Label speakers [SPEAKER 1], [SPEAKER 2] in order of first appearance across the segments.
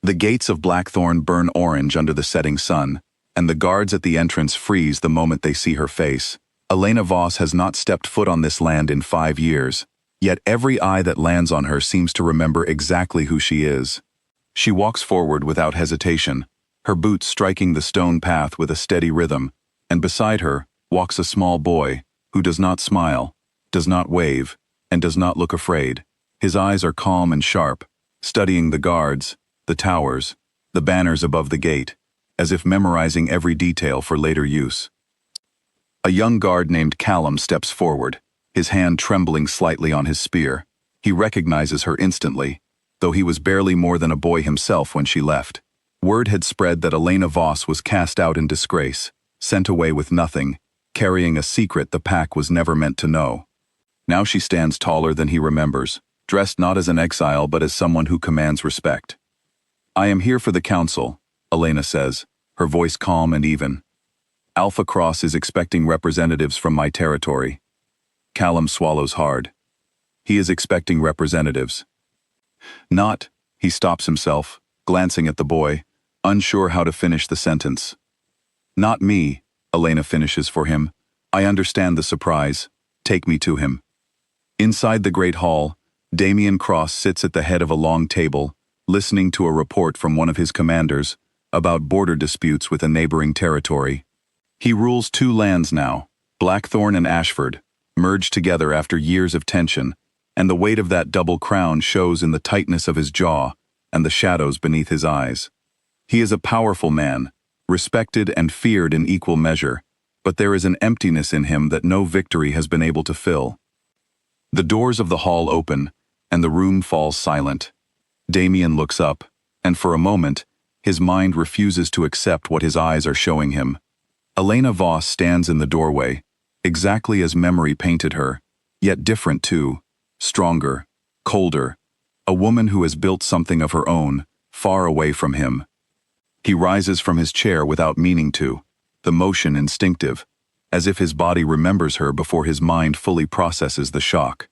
[SPEAKER 1] The gates of Blackthorn burn orange under the setting sun, and the guards at the entrance freeze the moment they see her face. Elena Voss has not stepped foot on this land in 5 years, yet every eye that lands on her seems to remember exactly who she is. She walks forward without hesitation, her boots striking the stone path with a steady rhythm, and beside her walks a small boy who does not smile, does not wave, and does not look afraid. His eyes are calm and sharp, studying the guards, the towers, the banners above the gate, as if memorizing every detail for later use. A young guard named Callum steps forward, his hand trembling slightly on his spear. He recognizes her instantly, though he was barely more than a boy himself when she left. Word had spread that Elena Voss was cast out in disgrace, sent away with nothing, carrying a secret the pack was never meant to know. Now she stands taller than he remembers, dressed not as an exile but as someone who commands respect. "I am here for the council," Elena says, her voice calm and even. "Alpha Cross is expecting representatives from my territory." Callum swallows hard. He is expecting representatives. "Not," he stops himself, glancing at the boy, unsure how to finish the sentence. "Not me," Elena finishes for him. "I understand the surprise. Take me to him." Inside the great hall, Damien Cross sits at the head of a long table, listening to a report from one of his commanders about border disputes with a neighboring territory. He rules 2 lands now, Blackthorn and Ashford, merged together after years of tension, and the weight of that double crown shows in the tightness of his jaw and the shadows beneath his eyes. He is a powerful man, respected and feared in equal measure, but there is an emptiness in him that no victory has been able to fill. The doors of the hall open, and the room falls silent. Damien looks up, and for a moment, his mind refuses to accept what his eyes are showing him. Elena Voss stands in the doorway, exactly as memory painted her, yet different too, stronger, colder, a woman who has built something of her own, far away from him. He rises from his chair without meaning to, the motion instinctive, as if his body remembers her before his mind fully processes the shock.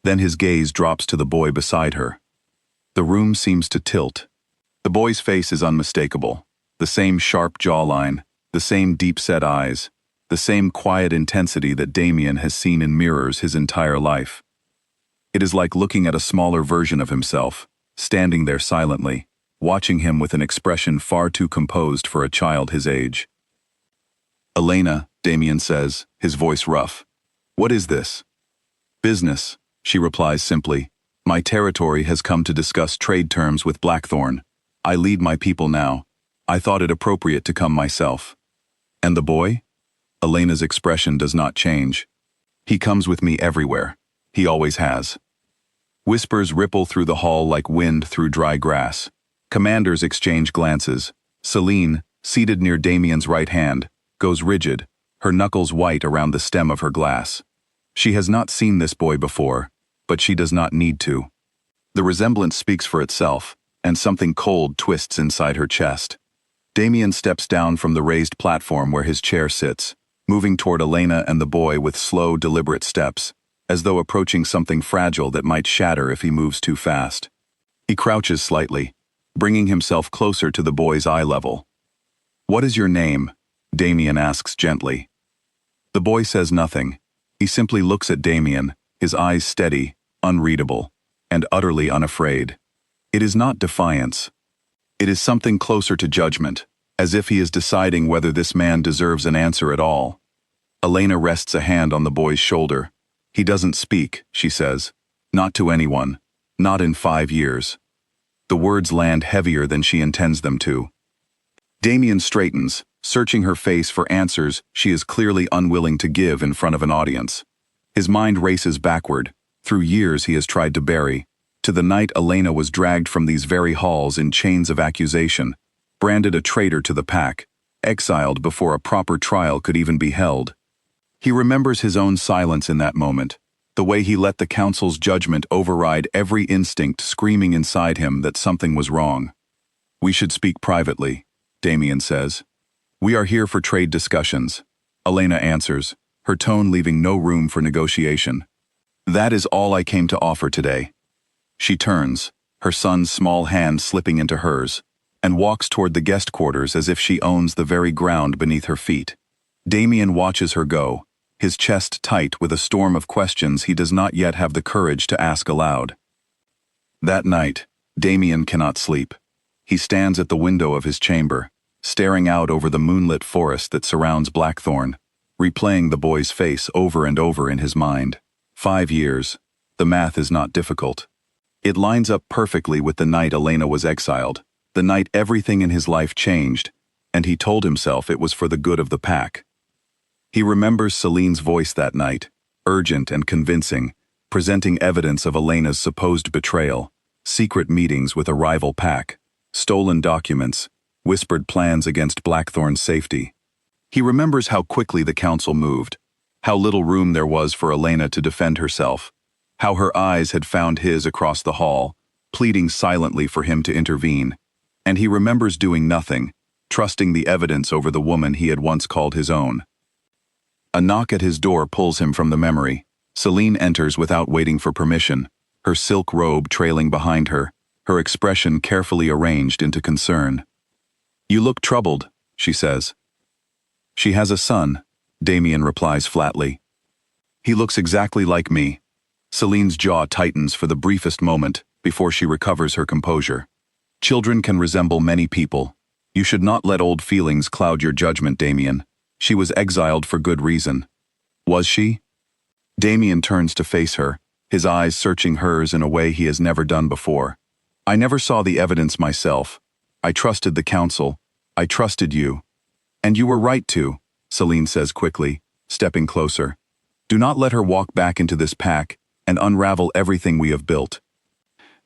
[SPEAKER 1] Then his gaze drops to the boy beside her. The room seems to tilt. The boy's face is unmistakable, the same sharp jawline, the same deep-set eyes, the same quiet intensity that Damien has seen in mirrors his entire life. It is like looking at a smaller version of himself, standing there silently, watching him with an expression far too composed for a child his age. "Elena," Damien says, his voice rough. "What is this?" "Business," she replies simply. "My territory has come to discuss trade terms with Blackthorn. I lead my people now. I thought it appropriate to come myself." "And the boy?" Elena's expression does not change. "He comes with me everywhere. He always has." Whispers ripple through the hall like wind through dry grass. Commanders exchange glances. Celine, seated near Damien's right hand, goes rigid, her knuckles white around the stem of her glass. She has not seen this boy before, but she does not need to. The resemblance speaks for itself, and something cold twists inside her chest. Damien steps down from the raised platform where his chair sits, moving toward Elena and the boy with slow, deliberate steps, as though approaching something fragile that might shatter if he moves too fast. He crouches slightly, bringing himself closer to the boy's eye level. "What is your name?" Damien asks gently. The boy says nothing. He simply looks at Damien, his eyes steady, unreadable, and utterly unafraid. It is not defiance. It is something closer to judgment, as if he is deciding whether this man deserves an answer at all. Elena rests a hand on the boy's shoulder. "He doesn't speak," she says. "Not to anyone. Not in 5 years." The words land heavier than she intends them to. Damien straightens, searching her face for answers she is clearly unwilling to give in front of an audience. His mind races backward, through years he has tried to bury, to the night Elena was dragged from these very halls in chains of accusation, branded a traitor to the pack, exiled before a proper trial could even be held. He remembers his own silence in that moment, the way he let the council's judgment override every instinct screaming inside him that something was wrong. "We should speak privately," Damien says. "We are here for trade discussions," Elena answers, her tone leaving no room for negotiation. "That is all I came to offer today." She turns, her son's small hand slipping into hers, and walks toward the guest quarters as if she owns the very ground beneath her feet. Damien watches her go, his chest tight with a storm of questions he does not yet have the courage to ask aloud. That night, Damien cannot sleep. He stands at the window of his chamber, staring out over the moonlit forest that surrounds Blackthorn, replaying the boy's face over and over in his mind. 5 years. The math is not difficult. It lines up perfectly with the night Elena was exiled, the night everything in his life changed, and he told himself it was for the good of the pack. He remembers Celine's voice that night, urgent and convincing, presenting evidence of Elena's supposed betrayal, secret meetings with a rival pack, stolen documents, whispered plans against Blackthorn's safety. He remembers how quickly the council moved, how little room there was for Elena to defend herself, how her eyes had found his across the hall, pleading silently for him to intervene, and he remembers doing nothing, trusting the evidence over the woman he had once called his own. A knock at his door pulls him from the memory. Celine enters without waiting for permission, her silk robe trailing behind her, her expression carefully arranged into concern. "You look troubled," she says. "She has a son," Damien replies flatly. "He looks exactly like me." Celine's jaw tightens for the briefest moment before she recovers her composure. "Children can resemble many people. You should not let old feelings cloud your judgment, Damien. She was exiled for good reason." "Was she?" Damien turns to face her, his eyes searching hers in a way he has never done before. "I never saw the evidence myself. I trusted the council. I trusted you. And you were right to," Celine says quickly, stepping closer. "Do not let her walk back into this pack and unravel everything we have built."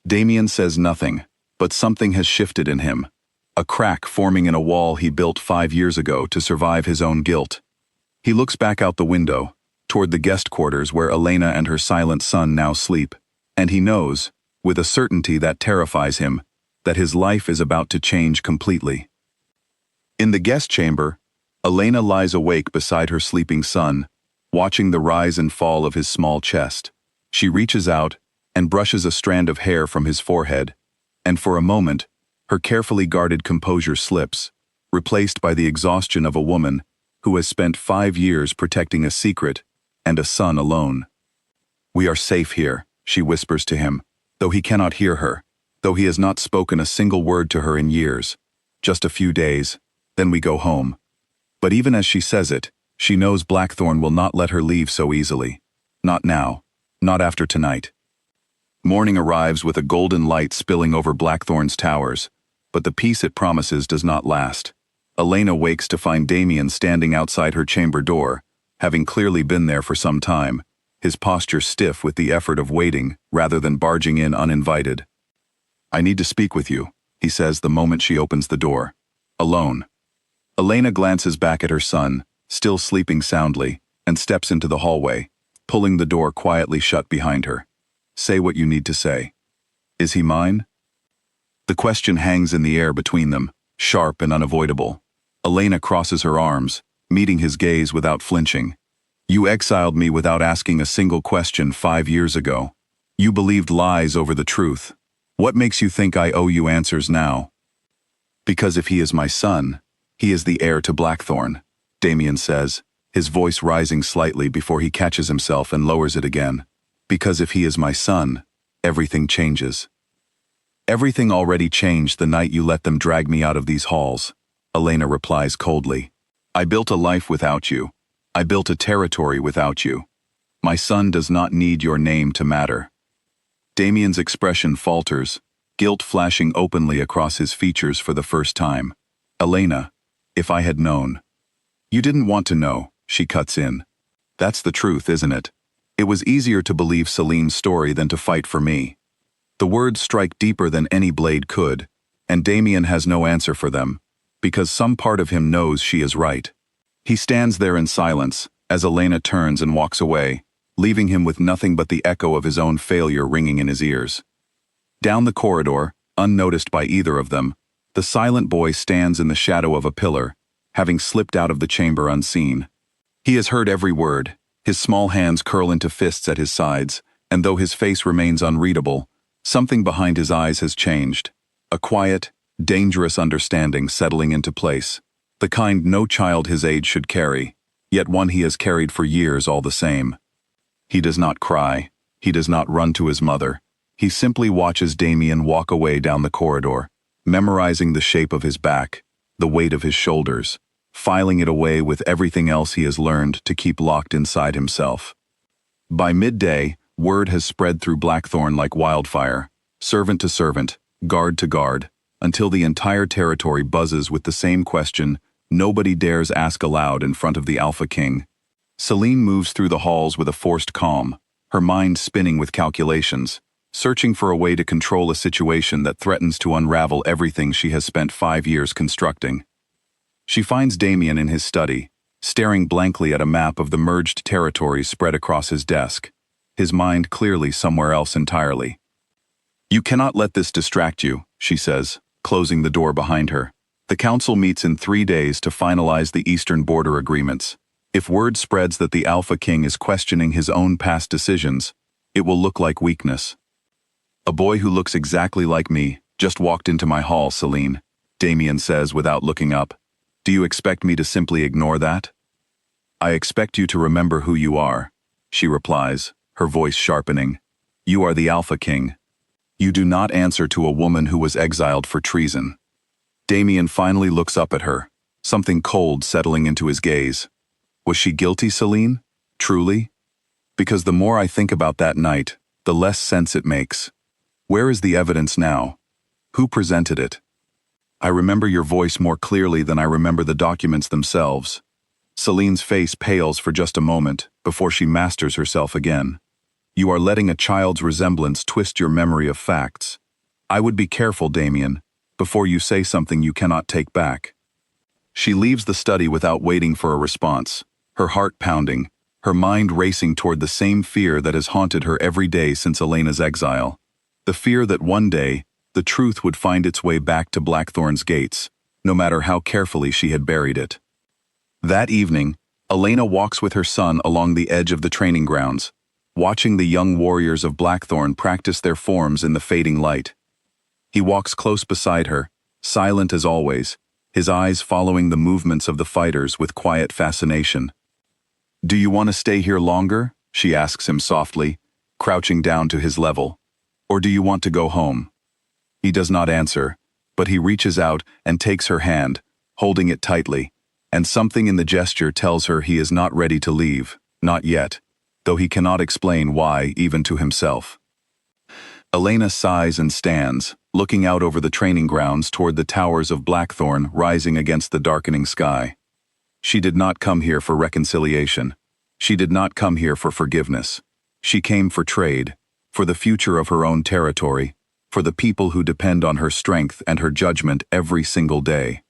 [SPEAKER 1] Damien says nothing, but something has shifted in him. A crack forming in a wall he built 5 years ago to survive his own guilt. He looks back out the window, toward the guest quarters where Elena and her silent son now sleep, and he knows, with a certainty that terrifies him, that his life is about to change completely. In the guest chamber, Elena lies awake beside her sleeping son, watching the rise and fall of his small chest. She reaches out and brushes a strand of hair from his forehead, and for a moment, her carefully guarded composure slips, replaced by the exhaustion of a woman who has spent 5 years protecting a secret and a son alone. "We are safe here," she whispers to him, though he cannot hear her, though he has not spoken a single word to her in years. "Just a few days, then we go home." But even as she says it, she knows Blackthorn will not let her leave so easily. Not now, not after tonight. Morning arrives with a golden light spilling over Blackthorn's towers, but the peace it promises does not last. Elena wakes to find Damien standing outside her chamber door, having clearly been there for some time, his posture stiff with the effort of waiting rather than barging in uninvited. "I need to speak with you," he says the moment she opens the door. "Alone." Elena glances back at her son, still sleeping soundly, and steps into the hallway, pulling the door quietly shut behind her. "Say what you need to say." "Is he mine?" The question hangs in the air between them, sharp and unavoidable. Elena crosses her arms, meeting his gaze without flinching. "You exiled me without asking a single question 5 years ago. You believed lies over the truth. What makes you think I owe you answers now?" "Because if he is my son, he is the heir to Blackthorn," Damien says, his voice rising slightly before he catches himself and lowers it again. "Because if he is my son, everything changes." "Everything already changed the night you let them drag me out of these halls," Elena replies coldly. "I built a life without you. I built a territory without you. My son does not need your name to matter." Damien's expression falters, guilt flashing openly across his features for the first time. "Elena, if I had known." "You didn't want to know," she cuts in. "That's the truth, isn't it? It was easier to believe Celine's story than to fight for me." The words strike deeper than any blade could, and Damien has no answer for them, because some part of him knows she is right. He stands there in silence as Elena turns and walks away, leaving him with nothing but the echo of his own failure ringing in his ears. Down the corridor, unnoticed by either of them, the silent boy stands in the shadow of a pillar, having slipped out of the chamber unseen. He has heard every word, his small hands curl into fists at his sides, and though his face remains unreadable, Something behind his eyes has changed. A quiet, dangerous understanding settling into place. The kind no child his age should carry, yet one he has carried for years all the same. He does not cry. He does not run to his mother. He simply watches Damien walk away down the corridor, memorizing the shape of his back, the weight of his shoulders, filing it away with everything else he has learned to keep locked inside himself. By midday, word has spread through Blackthorn like wildfire, servant to servant, guard to guard, until the entire territory buzzes with the same question nobody dares ask aloud in front of the Alpha King. Selene moves through the halls with a forced calm, her mind spinning with calculations, searching for a way to control a situation that threatens to unravel everything she has spent 5 years constructing. She finds Damien in his study, staring blankly at a map of the merged territories spread across his desk, his mind clearly somewhere else entirely. "You cannot let this distract you," she says, closing the door behind her. "The council meets in 3 days to finalize the eastern border agreements. If word spreads that the Alpha King is questioning his own past decisions, it will look like weakness." "A boy who looks exactly like me just walked into my hall, Selene," Damien says without looking up. "Do you expect me to simply ignore that?" "I expect you to remember who you are," she replies, her voice sharpening. "You are the Alpha King. You do not answer to a woman who was exiled for treason." Damien finally looks up at her, something cold settling into his gaze. Was she guilty, Selene? Truly? Because the more I think about that night, the less sense it makes. Where is the evidence now? Who presented it? I remember your voice more clearly than I remember the documents themselves. Selene's face pales for just a moment before she masters herself again. You are letting a child's resemblance twist your memory of facts. I would be careful, Damien, before you say something you cannot take back. She leaves the study without waiting for a response, her heart pounding, her mind racing toward the same fear that has haunted her every day since Elena's exile. The fear that one day, the truth would find its way back to Blackthorn's gates, no matter how carefully she had buried it. That evening, Elena walks with her son along the edge of the training grounds, watching the young warriors of Blackthorn practice their forms in the fading light. He walks close beside her, silent as always, his eyes following the movements of the fighters with quiet fascination. "Do you want to stay here longer?" she asks him softly, crouching down to his level. "Or do you want to go home?" He does not answer, but he reaches out and takes her hand, holding it tightly, and something in the gesture tells her he is not ready to leave, not yet, though he cannot explain why even to himself. Elena sighs and stands, looking out over the training grounds toward the towers of Blackthorn rising against the darkening sky. She did not come here for reconciliation. She did not come here for forgiveness. She came for trade, for the future of her own territory, for the people who depend on her strength and her judgment every single day.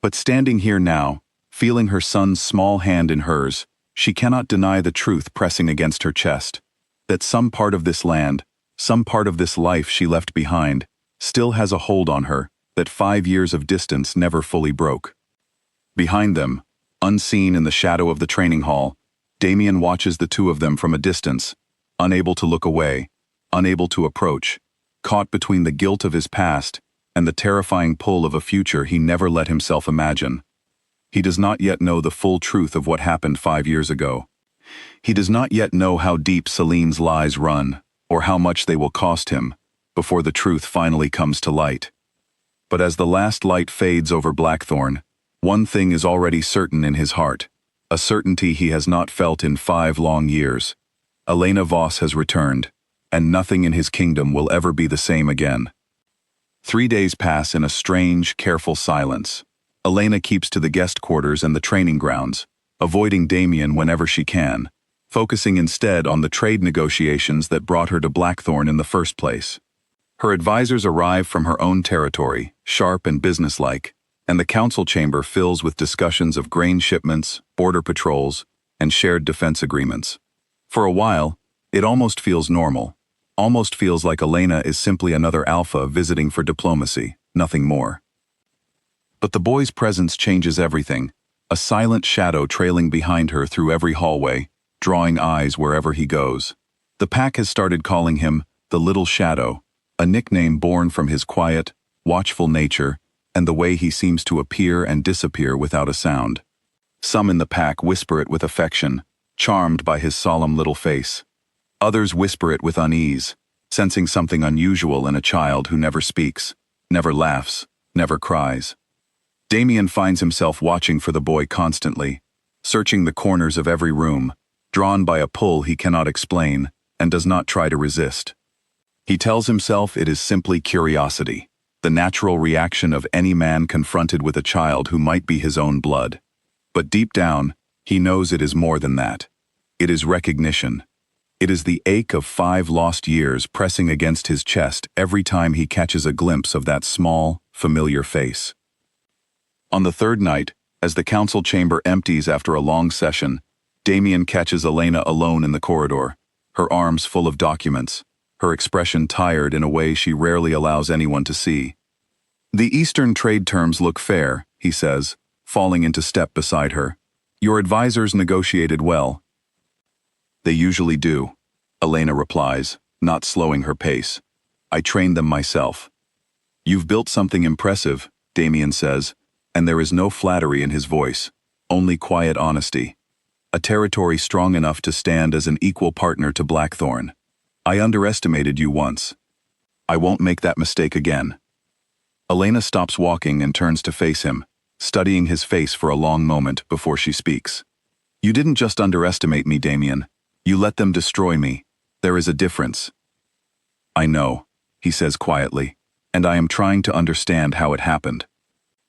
[SPEAKER 1] But standing here now, feeling her son's small hand in hers, she cannot deny the truth pressing against her chest, that some part of this land, some part of this life she left behind, still has a hold on her that 5 years of distance never fully broke. Behind them, unseen in the shadow of the training hall, Damien watches the two of them from a distance, unable to look away, unable to approach, caught between the guilt of his past and the terrifying pull of a future he never let himself imagine. He does not yet know the full truth of what happened 5 years ago. He does not yet know how deep Selene's lies run, or how much they will cost him, before the truth finally comes to light. But as the last light fades over Blackthorn, one thing is already certain in his heart, a certainty he has not felt in 5 long years. Elena Voss has returned, and nothing in his kingdom will ever be the same again. 3 days pass in a strange, careful silence. Elena keeps to the guest quarters and the training grounds, avoiding Damien whenever she can, focusing instead on the trade negotiations that brought her to Blackthorn in the first place. Her advisors arrive from her own territory, sharp and businesslike, and the council chamber fills with discussions of grain shipments, border patrols, and shared defense agreements. For a while, it almost feels normal, almost feels like Elena is simply another alpha visiting for diplomacy, nothing more. But the boy's presence changes everything, a silent shadow trailing behind her through every hallway, drawing eyes wherever he goes. The pack has started calling him the Little Shadow, a nickname born from his quiet, watchful nature and the way he seems to appear and disappear without a sound. Some in the pack whisper it with affection, charmed by his solemn little face. Others whisper it with unease, sensing something unusual in a child who never speaks, never laughs, never cries. Damien finds himself watching for the boy constantly, searching the corners of every room, drawn by a pull he cannot explain and does not try to resist. He tells himself it is simply curiosity, the natural reaction of any man confronted with a child who might be his own blood. But deep down, he knows it is more than that. It is recognition. It is the ache of 5 lost years pressing against his chest every time he catches a glimpse of that small, familiar face. On the 3rd night, as the council chamber empties after a long session, Damien catches Elena alone in the corridor, her arms full of documents, her expression tired in a way she rarely allows anyone to see. "The Eastern trade terms look fair," he says, falling into step beside her. "Your advisors negotiated well." "They usually do," Elena replies, not slowing her pace. "I trained them myself." "You've built something impressive," Damien says, and there is no flattery in his voice, only quiet honesty. "A territory strong enough to stand as an equal partner to Blackthorn. I underestimated you once. I won't make that mistake again." Elena stops walking and turns to face him, studying his face for a long moment before she speaks. "You didn't just underestimate me, Damien. You let them destroy me. There is a difference." "I know," he says quietly, "and I am trying to understand how it happened.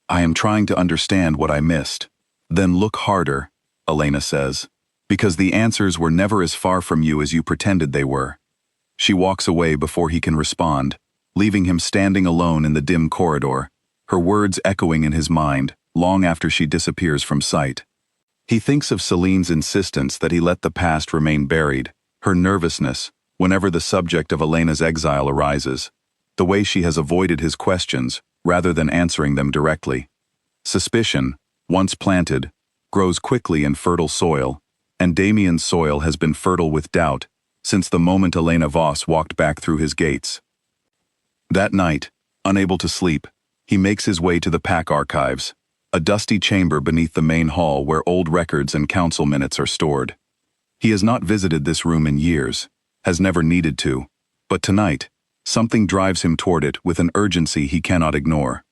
[SPEAKER 1] I am trying to understand what I missed." "Then look harder," Elena says, "because the answers were never as far from you as you pretended they were." She walks away before he can respond, leaving him standing alone in the dim corridor, her words echoing in his mind long after she disappears from sight. He thinks of Celine's insistence that he let the past remain buried, her nervousness whenever the subject of Elena's exile arises, the way she has avoided his questions rather than answering them directly. Suspicion, once planted, grows quickly in fertile soil, and Damien's soil has been fertile with doubt since the moment Elena Voss walked back through his gates. That night, unable to sleep, he makes his way to the pack archives, a dusty chamber beneath the main hall where old records and council minutes are stored. He has not visited this room in years, has never needed to, but tonight, something drives him toward it with an urgency he cannot ignore.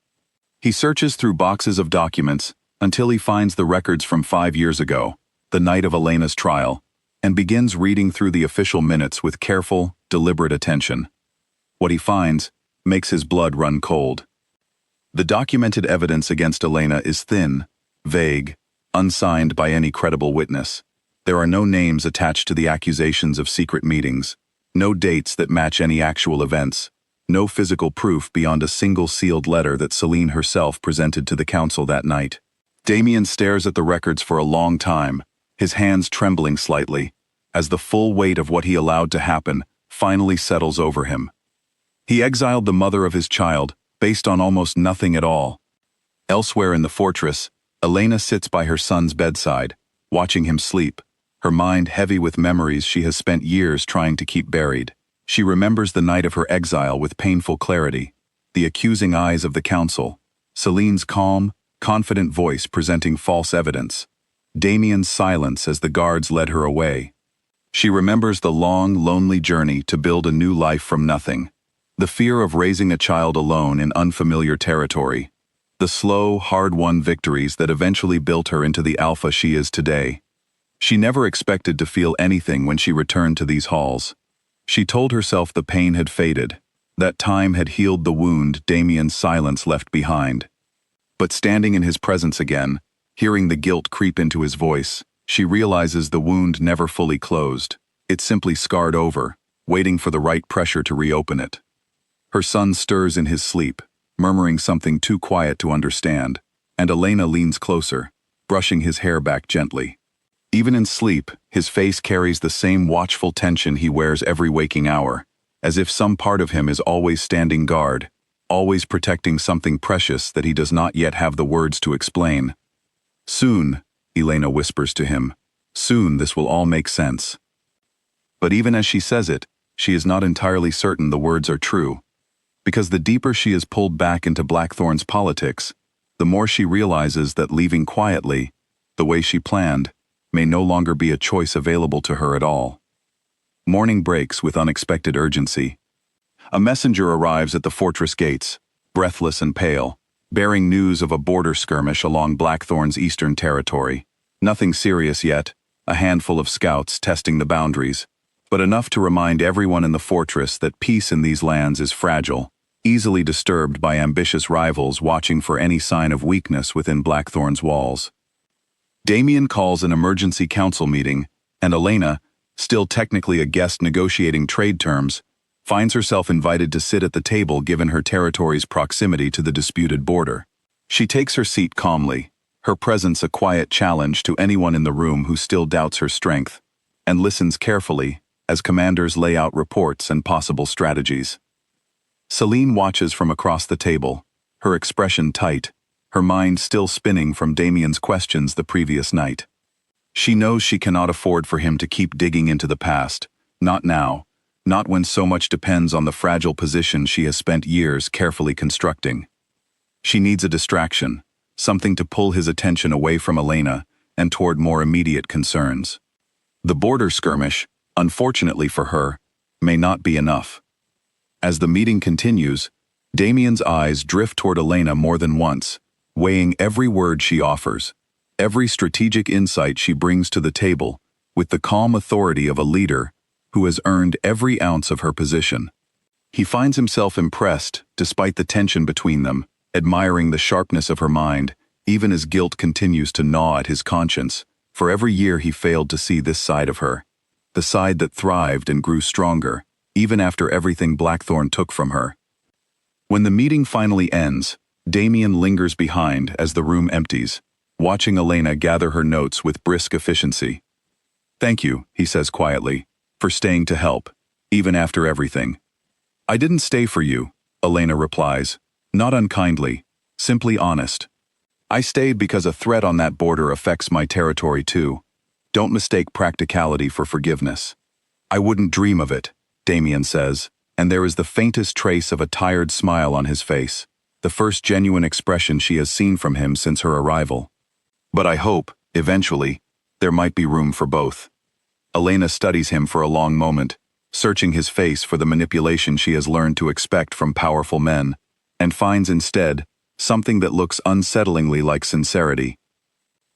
[SPEAKER 1] He searches through boxes of documents until he finds the records from 5 years ago, the night of Elena's trial, and begins reading through the official minutes with careful, deliberate attention. What he finds makes his blood run cold. The documented evidence against Elena is thin, vague, unsigned by any credible witness. There are no names attached to the accusations of secret meetings, no dates that match any actual events, no physical proof beyond a single sealed letter that Celine herself presented to the council that night. Damien stares at the records for a long time, his hands trembling slightly, as the full weight of what he allowed to happen finally settles over him. He exiled the mother of his child, based on almost nothing at all. Elsewhere in the fortress, Elena sits by her son's bedside, watching him sleep, her mind heavy with memories she has spent years trying to keep buried. She remembers the night of her exile with painful clarity, the accusing eyes of the council, Celine's calm, confident voice presenting false evidence, Damien's silence as the guards led her away. She remembers the long, lonely journey to build a new life from nothing, the fear of raising a child alone in unfamiliar territory, the slow, hard-won victories that eventually built her into the alpha she is today. She never expected to feel anything when she returned to these halls. She told herself the pain had faded, that time had healed the wound Damien's silence left behind. But standing in his presence again, hearing the guilt creep into his voice, she realizes the wound never fully closed. It simply scarred over, waiting for the right pressure to reopen it. Her son stirs in his sleep, murmuring something too quiet to understand, and Elena leans closer, brushing his hair back gently. Even in sleep, his face carries the same watchful tension he wears every waking hour, as if some part of him is always standing guard, always protecting something precious that he does not yet have the words to explain. "Soon," Elena whispers to him, "soon this will all make sense." But even as she says it, she is not entirely certain the words are true. because the deeper she is pulled back into Blackthorn's politics, the more she realizes that leaving quietly, the way she planned, may no longer be a choice available to her at all. Morning breaks with unexpected urgency. A messenger arrives at the fortress gates, breathless and pale, bearing news of a border skirmish along Blackthorn's eastern territory. Nothing serious yet, a handful of scouts testing the boundaries, but enough to remind everyone in the fortress that peace in these lands is fragile, easily disturbed by ambitious rivals watching for any sign of weakness within Blackthorn's walls. Damien calls an emergency council meeting, and Elena, still technically a guest negotiating trade terms, finds herself invited to sit at the table given her territory's proximity to the disputed border. She takes her seat calmly, her presence a quiet challenge to anyone in the room who still doubts her strength, and listens carefully as commanders lay out reports and possible strategies. Celine watches from across the table, her expression tight, her mind still spinning from Damien's questions the previous night. She knows she cannot afford for him to keep digging into the past, not now, not when so much depends on the fragile position she has spent years carefully constructing. She needs a distraction, something to pull his attention away from Elena and toward more immediate concerns. The border skirmish, unfortunately for her, may not be enough. As the meeting continues, Damien's eyes drift toward Elena more than once, weighing every word she offers, every strategic insight she brings to the table, with the calm authority of a leader who has earned every ounce of her position. He finds himself impressed, despite the tension between them, admiring the sharpness of her mind, even as guilt continues to gnaw at his conscience. For every year he failed to see this side of her, the side that thrived and grew stronger, even after everything Blackthorn took from her. When the meeting finally ends, Damien lingers behind as the room empties, watching Elena gather her notes with brisk efficiency. "Thank you," he says quietly, "for staying to help, even after everything." "I didn't stay for you," Elena replies, not unkindly, simply honest. "I stayed because a threat on that border affects my territory too. Don't mistake practicality for forgiveness." "I wouldn't dream of it," Damien says, and there is the faintest trace of a tired smile on his face, the first genuine expression she has seen from him since her arrival. "But I hope, eventually, there might be room for both." Elena studies him for a long moment, searching his face for the manipulation she has learned to expect from powerful men, and finds instead something that looks unsettlingly like sincerity.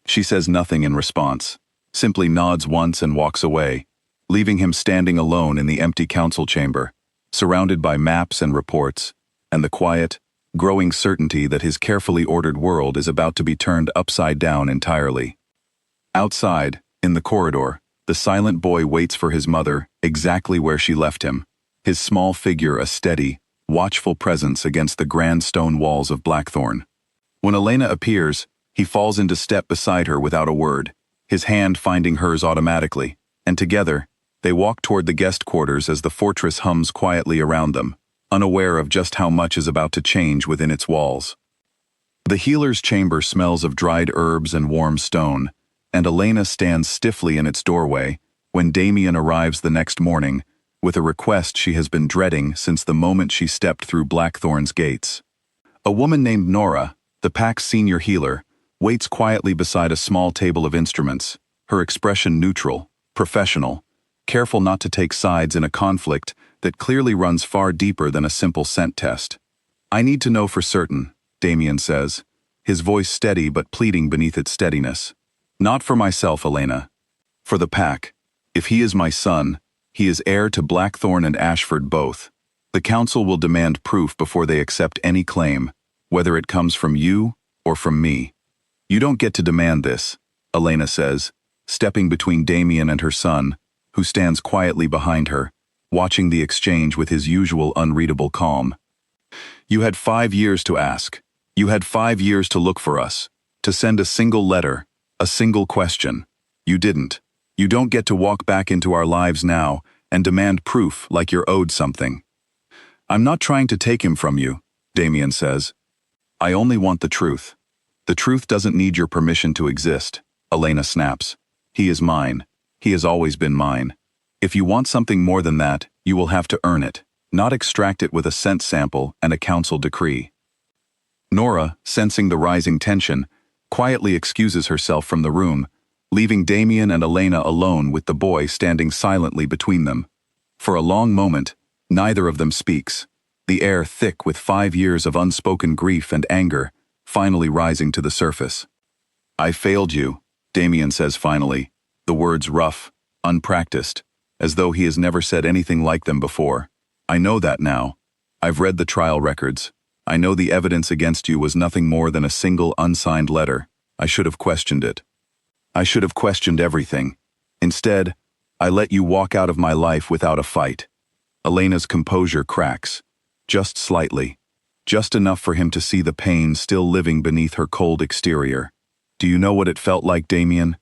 [SPEAKER 1] She says nothing in response, simply nods once and walks away, leaving him standing alone in the empty council chamber, surrounded by maps and reports, and the quiet, growing certainty that his carefully ordered world is about to be turned upside down entirely. Outside, in the corridor, the silent boy waits for his mother exactly where she left him, his small figure a steady, watchful presence against the grand stone walls of Blackthorn. When Elena appears, he falls into step beside her without a word, his hand finding hers automatically, and together, they walk toward the guest quarters as the fortress hums quietly around them, unaware of just how much is about to change within its walls. The healer's chamber smells of dried herbs and warm stone, and Elena stands stiffly in its doorway when Damien arrives the next morning with a request she has been dreading since the moment she stepped through Blackthorn's gates. A woman named Nora, the pack's senior healer, waits quietly beside a small table of instruments, her expression neutral, professional, careful not to take sides in a conflict that clearly runs far deeper than a simple scent test. "I need to know for certain," Damien says, his voice steady but pleading beneath its steadiness. "Not for myself, Elena. For the pack. If he is my son, he is heir to Blackthorn and Ashford both. The council will demand proof before they accept any claim, whether it comes from you or from me." "You don't get to demand this," Elena says, stepping between Damien and her son, who stands quietly behind her, watching the exchange with his usual unreadable calm. "You had 5 years to ask. You had 5 years to look for us, to send a single letter, a single question. You didn't. You don't get to walk back into our lives now and demand proof like you're owed something." "I'm not trying to take him from you," Damien says. "I only want the truth." "The truth doesn't need your permission to exist," Elena snaps. "He is mine. He has always been mine. If you want something more than that, you will have to earn it. not extract it with a scent sample and a council decree. Nora, sensing the rising tension, quietly excuses herself from the room, leaving Damien and Elena alone with the boy standing silently between them. For a long moment, neither of them speaks, the air thick with 5 years of unspoken grief and anger, finally rising to the surface. "I failed you," Damien says finally, the words rough, unpracticed, as though he has never said anything like them before. "I know that now. I've read the trial records. I know the evidence against you was nothing more than a single unsigned letter. I should have questioned it. I should have questioned everything. Instead, I let you walk out of my life without a fight." Elena's composure cracks, just slightly, just enough for him to see the pain still living beneath her cold exterior. "Do you know what it felt like, Damien?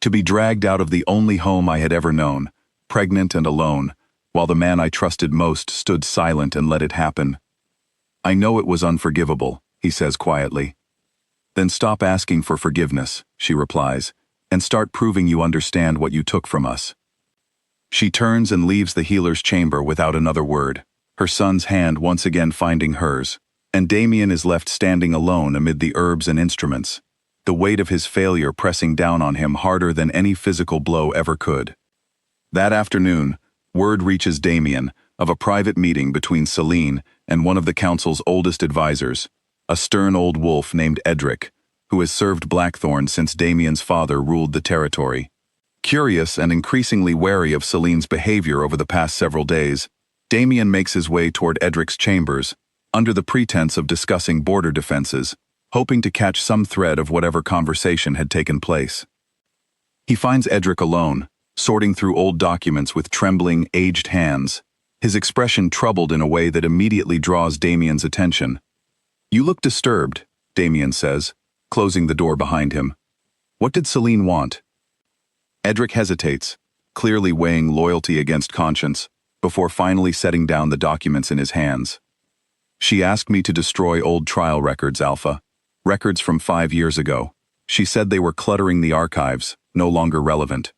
[SPEAKER 1] To be dragged out of the only home I had ever known, pregnant and alone, while the man I trusted most stood silent and let it happen. I know it was unforgivable," he says quietly. "Then stop asking for forgiveness," she replies, "and start proving you understand what you took from us." She turns and leaves the healer's chamber without another word, her son's hand once again finding hers, and Damien is left standing alone amid the herbs and instruments, the weight of his failure pressing down on him harder than any physical blow ever could. That afternoon, word reaches Damien of a private meeting between Celine and one of the council's oldest advisors, a stern old wolf named Edric, who has served Blackthorn since Damien's father ruled the territory. Curious and increasingly wary of Celine's behavior over the past several days, Damien makes his way toward Edric's chambers, under the pretense of discussing border defenses, hoping to catch some thread of whatever conversation had taken place. He finds Edric alone, sorting through old documents with trembling, aged hands, his expression troubled in a way that immediately draws Damien's attention. "You look disturbed," Damien says, closing the door behind him. "What did Celine want?" Edric hesitates, clearly weighing loyalty against conscience, before finally setting down the documents in his hands. "She asked me to destroy old trial records, Alpha. Records from 5 years ago. She said they were cluttering the archives, no longer relevant."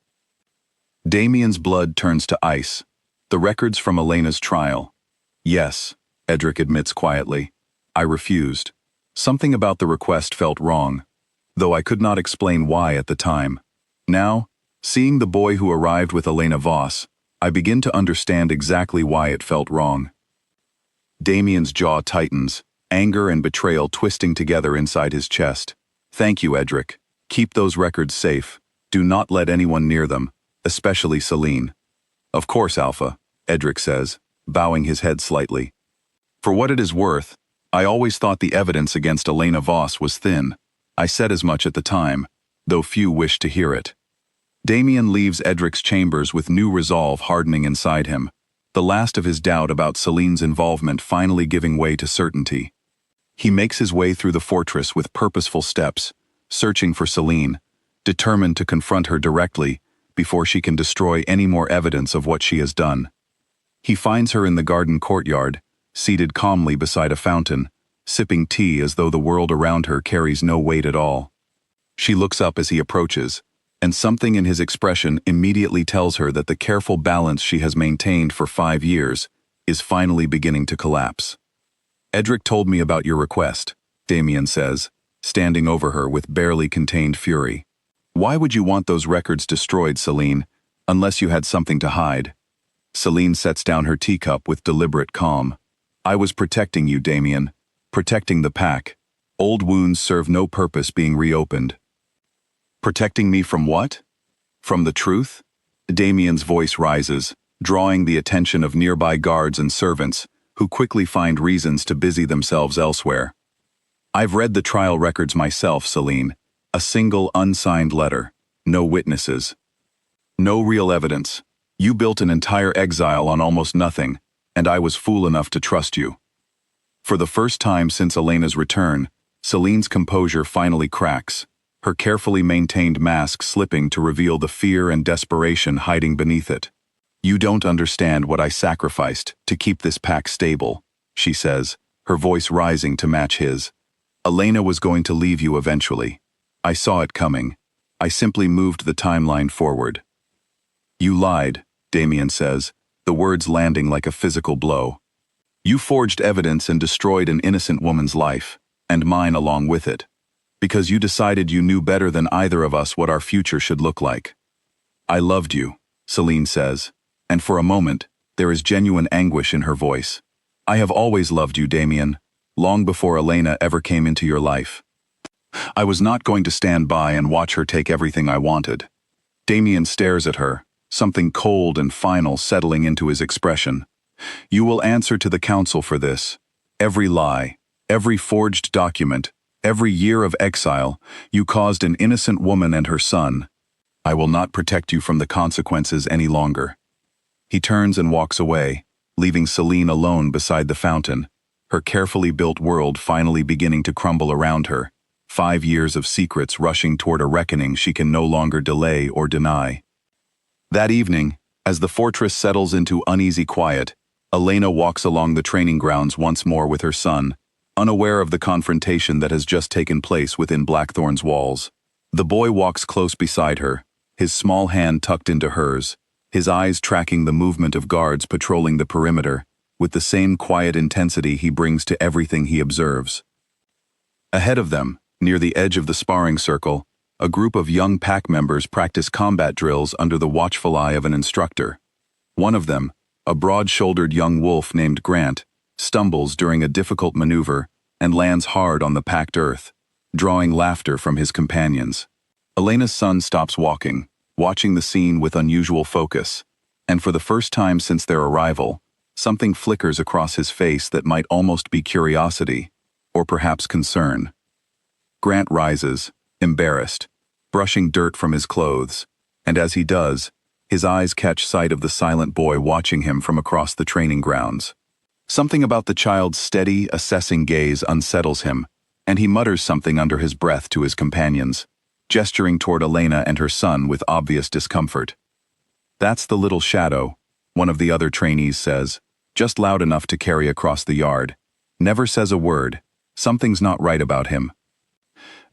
[SPEAKER 1] Damien's blood turns to ice. The records from Elena's trial. "Yes," Edric admits quietly. "I refused. Something about the request felt wrong, though I could not explain why at the time. Now, seeing the boy who arrived with Elena Voss, I begin to understand exactly why it felt wrong." Damien's jaw tightens, anger and betrayal twisting together inside his chest. "Thank you, Edric. Keep those records safe. Do not let anyone near them, especially Celine." "Of course, Alpha," Edric says, bowing his head slightly. "For what it is worth, I always thought the evidence against Elena Voss was thin. I said as much at the time, though few wished to hear it." Damien leaves Edric's chambers with new resolve hardening inside him, the last of his doubt about Celine's involvement finally giving way to certainty. He makes his way through the fortress with purposeful steps, searching for Celine, determined to confront her directly before she can destroy any more evidence of what she has done. He finds her in the garden courtyard, seated calmly beside a fountain, sipping tea as though the world around her carries no weight at all. She looks up as he approaches, and something in his expression immediately tells her that the careful balance she has maintained for 5 years is finally beginning to collapse. "Edric told me about your request," Damien says, standing over her with barely contained fury. "Why would you want those records destroyed, Celine, unless you had something to hide?" Celine sets down her teacup with deliberate calm. "I was protecting you, Damien. Protecting the pack. Old wounds serve no purpose being reopened." "Protecting me from what?" "From the truth?" Damien's voice rises, drawing the attention of nearby guards and servants, who quickly find reasons to busy themselves elsewhere. "I've read the trial records myself, Celine. A single unsigned letter. No witnesses. No real evidence. You built an entire exile on almost nothing, and I was fool enough to trust you." For the first time since Elena's return, Celine's composure finally cracks, her carefully maintained mask slipping to reveal the fear and desperation hiding beneath it. "You don't understand what I sacrificed to keep this pack stable," she says, her voice rising to match his. "Elena was going to leave you eventually. I saw it coming. I simply moved the timeline forward." "You lied," Damien says, the words landing like a physical blow. You forged evidence and destroyed an innocent woman's life, and mine along with it, because you decided you knew better than either of us what our future should look like. I loved you, Celine says, and for a moment, there is genuine anguish in her voice. I have always loved you, Damien, long before Elena ever came into your life. I was not going to stand by and watch her take everything I wanted. Damien stares at her, something cold and final settling into his expression. You will answer to the council for this. Every lie, every forged document, every year of exile, you caused an innocent woman and her son. I will not protect you from the consequences any longer. He turns and walks away, leaving Celine alone beside the fountain, her carefully built world finally beginning to crumble around her, 5 years of secrets rushing toward a reckoning she can no longer delay or deny. That evening, as the fortress settles into uneasy quiet, Elena walks along the training grounds once more with her son, unaware of the confrontation that has just taken place within Blackthorn's walls. The boy walks close beside her, his small hand tucked into hers, his eyes tracking the movement of guards patrolling the perimeter, with the same quiet intensity he brings to everything he observes. Ahead of them, near the edge of the sparring circle, a group of young pack members practice combat drills under the watchful eye of an instructor. One of them, a broad-shouldered young wolf named Grant, stumbles during a difficult maneuver and lands hard on the packed earth, drawing laughter from his companions. Elena's son stops walking, watching the scene with unusual focus, and for the first time since their arrival, something flickers across his face that might almost be curiosity, or perhaps concern. Grant rises, embarrassed, brushing dirt from his clothes, and as he does, his eyes catch sight of the silent boy watching him from across the training grounds. Something about the child's steady, assessing gaze unsettles him, and he mutters something under his breath to his companions, gesturing toward Elena and her son with obvious discomfort. That's the little shadow, one of the other trainees says, just loud enough to carry across the yard. Never says a word. Something's not right about him.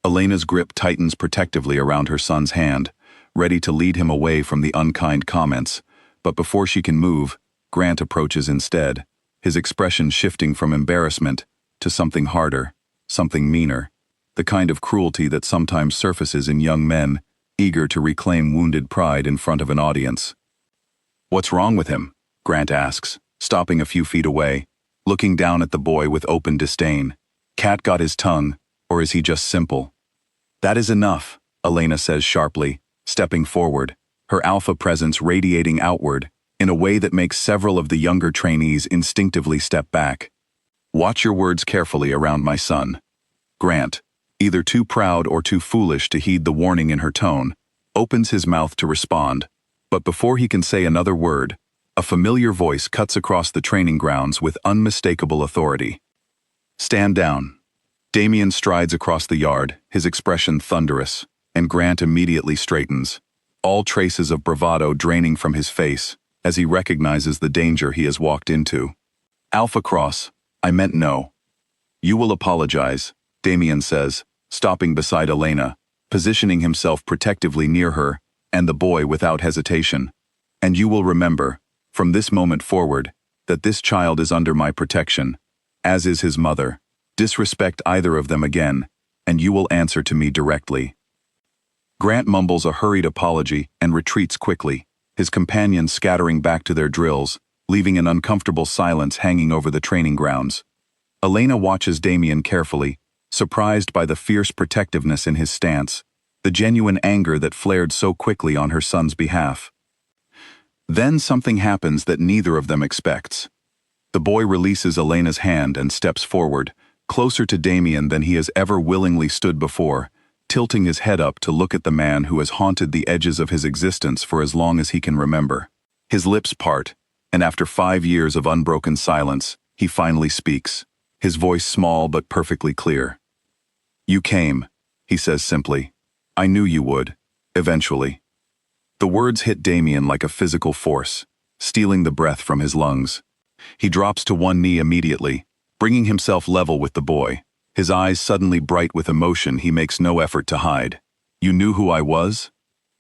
[SPEAKER 1] Elena's grip tightens protectively around her son's hand, ready to lead him away from the unkind comments, but before she can move, Grant approaches instead, his expression shifting from embarrassment to something harder, something meaner, the kind of cruelty that sometimes surfaces in young men, eager to reclaim wounded pride in front of an audience. What's wrong with him? Grant asks, stopping a few feet away, looking down at the boy with open disdain. Cat got his tongue, or is he just simple? That is enough, Elena says sharply, stepping forward, her alpha presence radiating outward in a way that makes several of the younger trainees instinctively step back. Watch your words carefully around my son. Grant, either too proud or too foolish to heed the warning in her tone, opens his mouth to respond, but before he can say another word, a familiar voice cuts across the training grounds with unmistakable authority. Stand down. Damien strides across the yard, his expression thunderous, and Grant immediately straightens, all traces of bravado draining from his face as he recognizes the danger he has walked into. Alpha Cross, I meant no. You will apologize, Damien says, stopping beside Elena, positioning himself protectively near her and the boy without hesitation. And you will remember, from this moment forward, that this child is under my protection, as is his mother. Disrespect either of them again, and you will answer to me directly. Grant mumbles a hurried apology and retreats quickly, his companions scattering back to their drills, leaving an uncomfortable silence hanging over the training grounds. Elena watches Damien carefully, surprised by the fierce protectiveness in his stance, the genuine anger that flared so quickly on her son's behalf. Then something happens that neither of them expects. The boy releases Elena's hand and steps forward, closer to Damien than he has ever willingly stood before, tilting his head up to look at the man who has haunted the edges of his existence for as long as he can remember. His lips part, and after 5 years of unbroken silence, he finally speaks, his voice small but perfectly clear. You came, he says simply. I knew you would, eventually. The words hit Damien like a physical force, stealing the breath from his lungs. He drops to one knee immediately, bringing himself level with the boy, his eyes suddenly bright with emotion he makes no effort to hide. You knew who I was?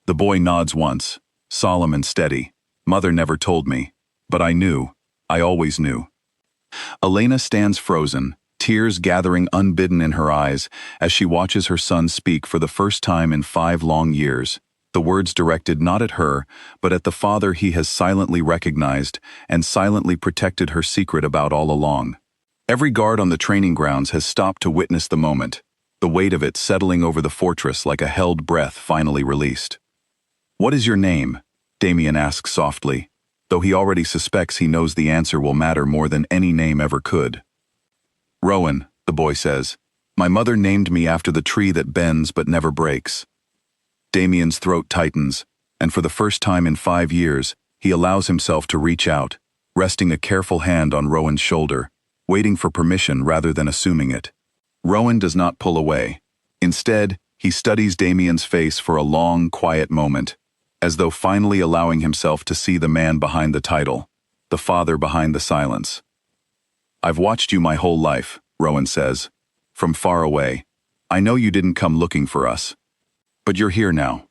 [SPEAKER 1] The boy nods once, solemn and steady. Mother never told me, but I knew. I always knew. Elena stands frozen, tears gathering unbidden in her eyes as she watches her son speak for the first time in 5 long years, the words directed not at her, but at the father he has silently recognized and silently protected her secret about all along. Every guard on the training grounds has stopped to witness the moment, the weight of it settling over the fortress like a held breath finally released. "What is your name?" Damien asks softly, though he already suspects he knows the answer will matter more than any name ever could. "Rowan," the boy says. "My mother named me after the tree that bends but never breaks." Damien's throat tightens, and for the first time in 5 years, he allows himself to reach out, resting a careful hand on Rowan's shoulder, waiting for permission rather than assuming it. Rowan does not pull away. Instead, he studies Damien's face for a long, quiet moment, as though finally allowing himself to see the man behind the title, the father behind the silence. "I've watched you my whole life," Rowan says, "from far away. I know you didn't come looking for us. But you're here now."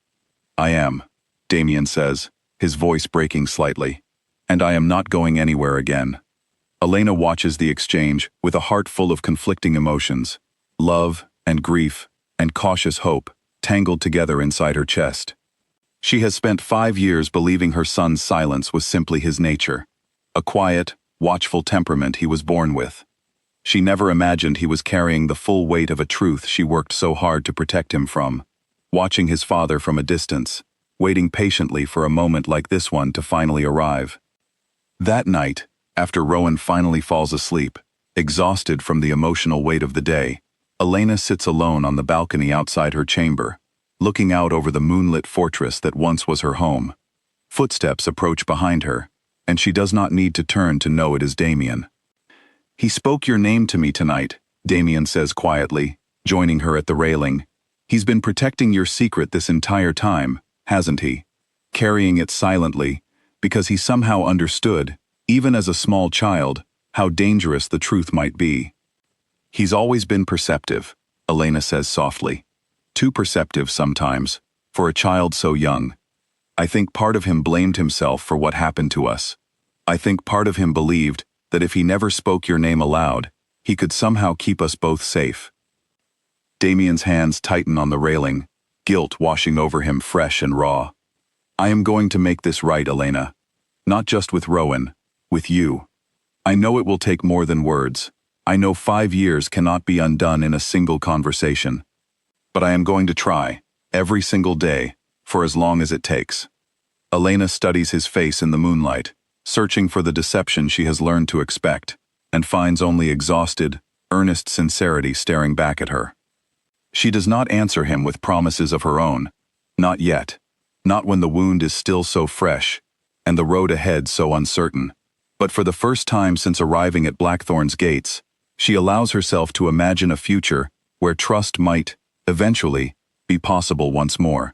[SPEAKER 1] "I am," Damien says, his voice breaking slightly. "And I am not going anywhere again." Elena watches the exchange with a heart full of conflicting emotions, love and grief and cautious hope tangled together inside her chest. She has spent 5 years believing her son's silence was simply his nature, a quiet, watchful temperament he was born with. She never imagined he was carrying the full weight of a truth she worked so hard to protect him from, watching his father from a distance, waiting patiently for a moment like this one to finally arrive. That night, after Rowan finally falls asleep, exhausted from the emotional weight of the day, Elena sits alone on the balcony outside her chamber, looking out over the moonlit fortress that once was her home. Footsteps approach behind her, and she does not need to turn to know it is Damien. "He spoke your name to me tonight," Damien says quietly, joining her at the railing. "He's been protecting your secret this entire time, hasn't he? Carrying it silently, because he somehow understood, even as a small child, how dangerous the truth might be." "He's always been perceptive," Elena says softly. "Too perceptive sometimes, for a child so young. I think part of him blamed himself for what happened to us. I think part of him believed that if he never spoke your name aloud, he could somehow keep us both safe." Damien's hands tighten on the railing, guilt washing over him fresh and raw. "I am going to make this right, Elena. Not just with Rowan, with you. I know it will take more than words. I know 5 years cannot be undone in a single conversation. But I am going to try, every single day, for as long as it takes." Elena studies his face in the moonlight, searching for the deception she has learned to expect, and finds only exhausted, earnest sincerity staring back at her. She does not answer him with promises of her own. Not yet. Not when the wound is still so fresh, and the road ahead so uncertain. But for the first time since arriving at Blackthorn's gates, she allows herself to imagine a future where trust might, eventually, be possible once more.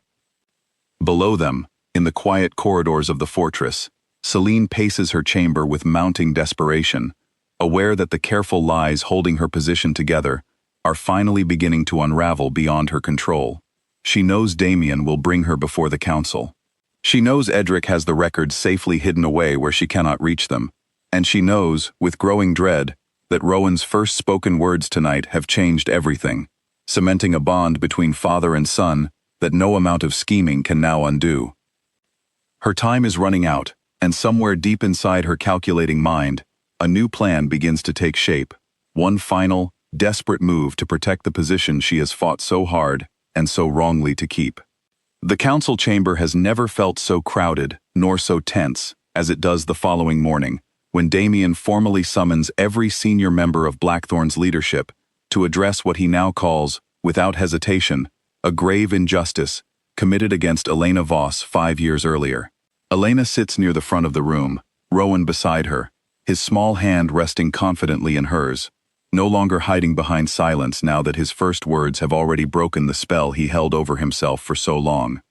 [SPEAKER 1] Below them, in the quiet corridors of the fortress, Celine paces her chamber with mounting desperation, aware that the careful lies holding her position together are finally beginning to unravel beyond her control. She knows Damien will bring her before the council. She knows Edric has the records safely hidden away where she cannot reach them, and she knows, with growing dread, that Rowan's first spoken words tonight have changed everything, cementing a bond between father and son that no amount of scheming can now undo. Her time is running out, and somewhere deep inside her calculating mind, a new plan begins to take shape, one final, desperate move to protect the position she has fought so hard and so wrongly to keep. The council chamber has never felt so crowded, nor so tense, as it does the following morning, when Damien formally summons every senior member of Blackthorn's leadership to address what he now calls, without hesitation, a grave injustice committed against Elena Voss 5 years earlier. Elena sits near the front of the room, Rowan beside her, his small hand resting confidently in hers, no longer hiding behind silence now that his first words have already broken the spell he held over himself for so long.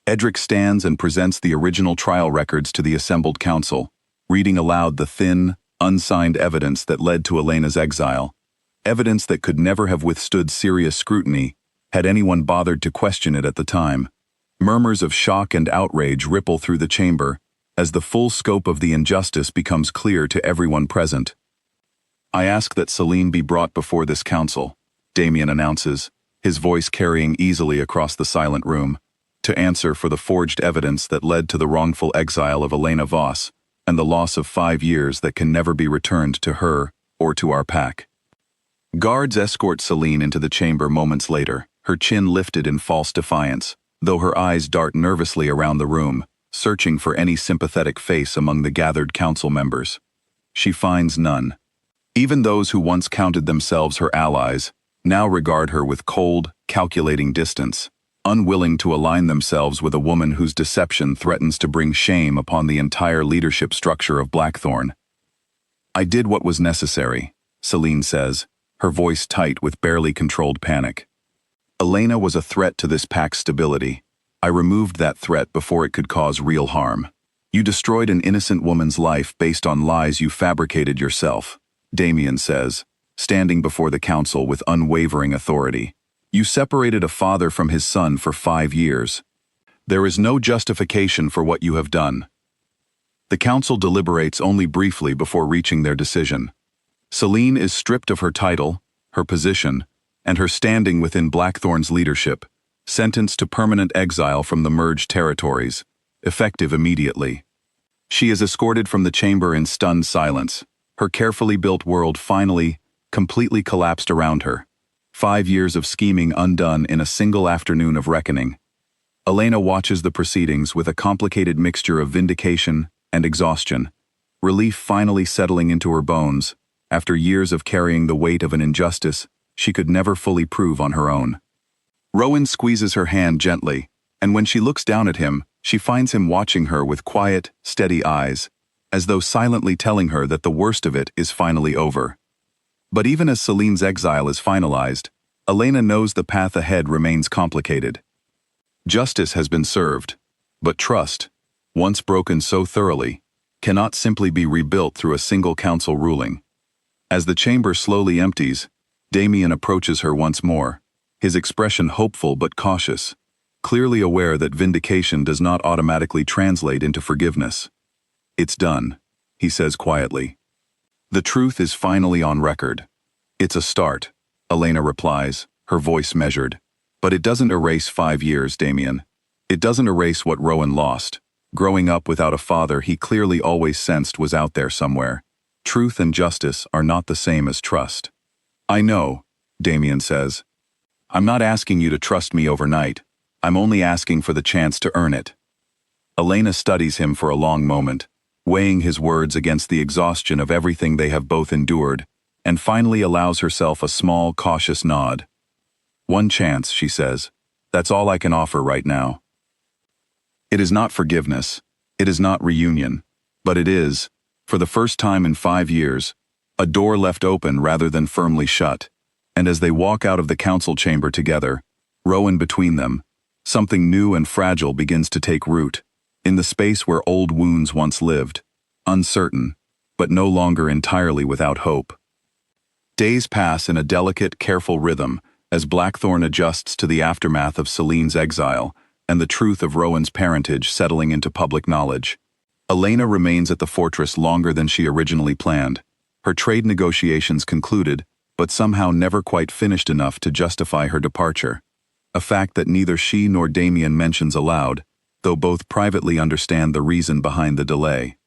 [SPEAKER 1] Edric stands and presents the original trial records to the assembled council, reading aloud the thin, unsigned evidence that led to Elena's exile, evidence that could never have withstood serious scrutiny had anyone bothered to question it at the time. Murmurs of shock and outrage ripple through the chamber as the full scope of the injustice becomes clear to everyone present. I ask that Selene be brought before this council, Damien announces, his voice carrying easily across the silent room, to answer for the forged evidence that led to the wrongful exile of Elena Voss and the loss of 5 years that can never be returned to her or to our pack. Guards escort Selene into the chamber moments later, her chin lifted in false defiance, though her eyes dart nervously around the room, searching for any sympathetic face among the gathered council members. She finds none. Even those who once counted themselves her allies now regard her with cold, calculating distance, unwilling to align themselves with a woman whose deception threatens to bring shame upon the entire leadership structure of Blackthorn. I did what was necessary, Selene says, her voice tight with barely controlled panic. Elena was a threat to this pack's stability. I removed that threat before it could cause real harm. You destroyed an innocent woman's life based on lies you fabricated yourself, Damien says, standing before the council with unwavering authority. You separated a father from his son for 5 years. There is no justification for what you have done. The council deliberates only briefly before reaching their decision. Selene is stripped of her title, her position, and her standing within Blackthorn's leadership, sentenced to permanent exile from the merged territories, effective immediately. She is escorted from the chamber in stunned silence, her carefully built world finally, completely collapsed around her. 5 years of scheming undone in a single afternoon of reckoning. Elena watches the proceedings with a complicated mixture of vindication and exhaustion, relief finally settling into her bones, after years of carrying the weight of an injustice she could never fully prove on her own. Rowan squeezes her hand gently, and when she looks down at him, she finds him watching her with quiet, steady eyes, as though silently telling her that the worst of it is finally over. But even as Selene's exile is finalized, Elena knows the path ahead remains complicated. Justice has been served, but trust, once broken so thoroughly, cannot simply be rebuilt through a single council ruling. As the chamber slowly empties, Damien approaches her once more, his expression hopeful but cautious, clearly aware that vindication does not automatically translate into forgiveness. It's done, he says quietly. The truth is finally on record. It's a start, Elena replies, her voice measured. But it doesn't erase 5 years, Damien. It doesn't erase what Rowan lost. Growing up without a father he clearly always sensed was out there somewhere. Truth and justice are not the same as trust. I know, Damien says. I'm not asking you to trust me overnight. I'm only asking for the chance to earn it. Elena studies him for a long moment, weighing his words against the exhaustion of everything they have both endured, and finally allows herself a small, cautious nod. One chance, she says. That's all I can offer right now. It is not forgiveness. It is not reunion. But it is, for the first time in 5 years, a door left open rather than firmly shut. And as they walk out of the council chamber together, Rowan between them, something new and fragile begins to take root, in the space where old wounds once lived, uncertain, but no longer entirely without hope. Days pass in a delicate, careful rhythm as Blackthorn adjusts to the aftermath of Selene's exile and the truth of Rowan's parentage settling into public knowledge. Elena remains at the fortress longer than she originally planned, her trade negotiations concluded, but somehow never quite finished enough to justify her departure, a fact that neither she nor Damien mentions aloud, though both privately understand the reason behind the delay.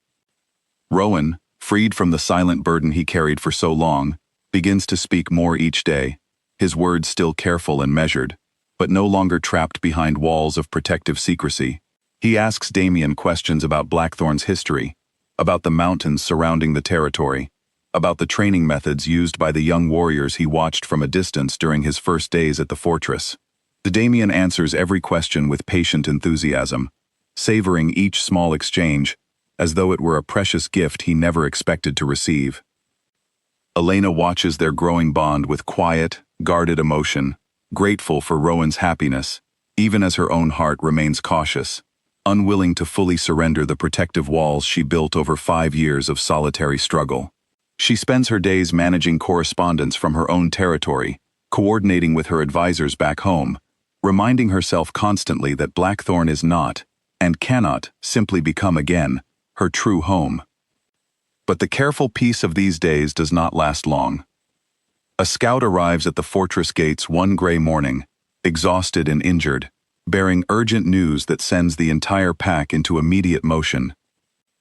[SPEAKER 1] Rowan, freed from the silent burden he carried for so long, begins to speak more each day, his words still careful and measured, but no longer trapped behind walls of protective secrecy. He asks Damien questions about Blackthorn's history, about the mountains surrounding the territory, about the training methods used by the young warriors he watched from a distance during his first days at the fortress. Damien answers every question with patient enthusiasm, savoring each small exchange, as though it were a precious gift he never expected to receive. Elena watches their growing bond with quiet, guarded emotion, grateful for Rowan's happiness, even as her own heart remains cautious, unwilling to fully surrender the protective walls she built over 5 years of solitary struggle. She spends her days managing correspondence from her own territory, coordinating with her advisors back home, reminding herself constantly that Blackthorn is not, and cannot, simply become again, her true home. But the careful peace of these days does not last long. A scout arrives at the fortress gates one gray morning, exhausted and injured, bearing urgent news that sends the entire pack into immediate motion.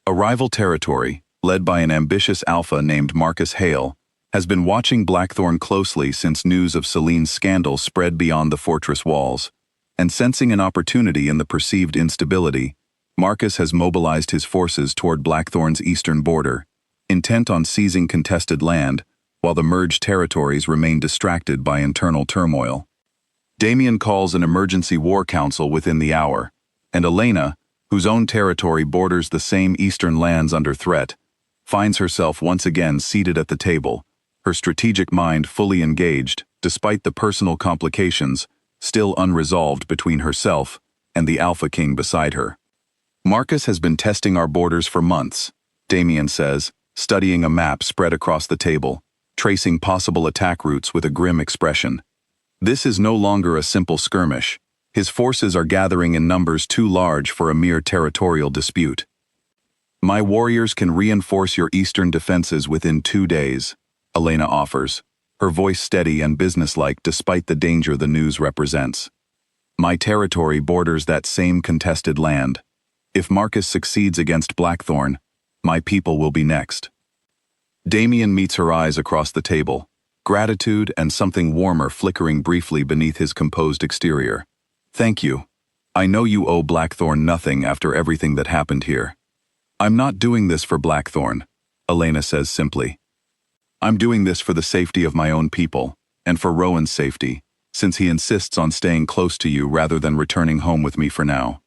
[SPEAKER 1] A rival territory, led by an ambitious alpha named Marcus Hale, has been watching Blackthorn closely since news of Celene's scandal spread beyond the fortress walls, and sensing an opportunity in the perceived instability, Marcus has mobilized his forces toward Blackthorn's eastern border, intent on seizing contested land, while the merged territories remain distracted by internal turmoil. Damian calls an emergency war council within the hour, and Elena, whose own territory borders the same eastern lands under threat, finds herself once again seated at the table, her strategic mind fully engaged, despite the personal complications still unresolved between herself and the Alpha King beside her. Marcus has been testing our borders for months, Damian says, studying a map spread across the table, tracing possible attack routes with a grim expression. This is no longer a simple skirmish. His forces are gathering in numbers too large for a mere territorial dispute. My warriors can reinforce your eastern defenses within 2 days, Elena offers, her voice steady and businesslike despite the danger the news represents. My territory borders that same contested land. If Marcus succeeds against Blackthorn, my people will be next. Damian meets her eyes across the table, gratitude and something warmer flickering briefly beneath his composed exterior. Thank you. I know you owe Blackthorn nothing after everything that happened here. I'm not doing this for Blackthorn, Elena says simply. I'm doing this for the safety of my own people, and for Rowan's safety, since he insists on staying close to you rather than returning home with me for now.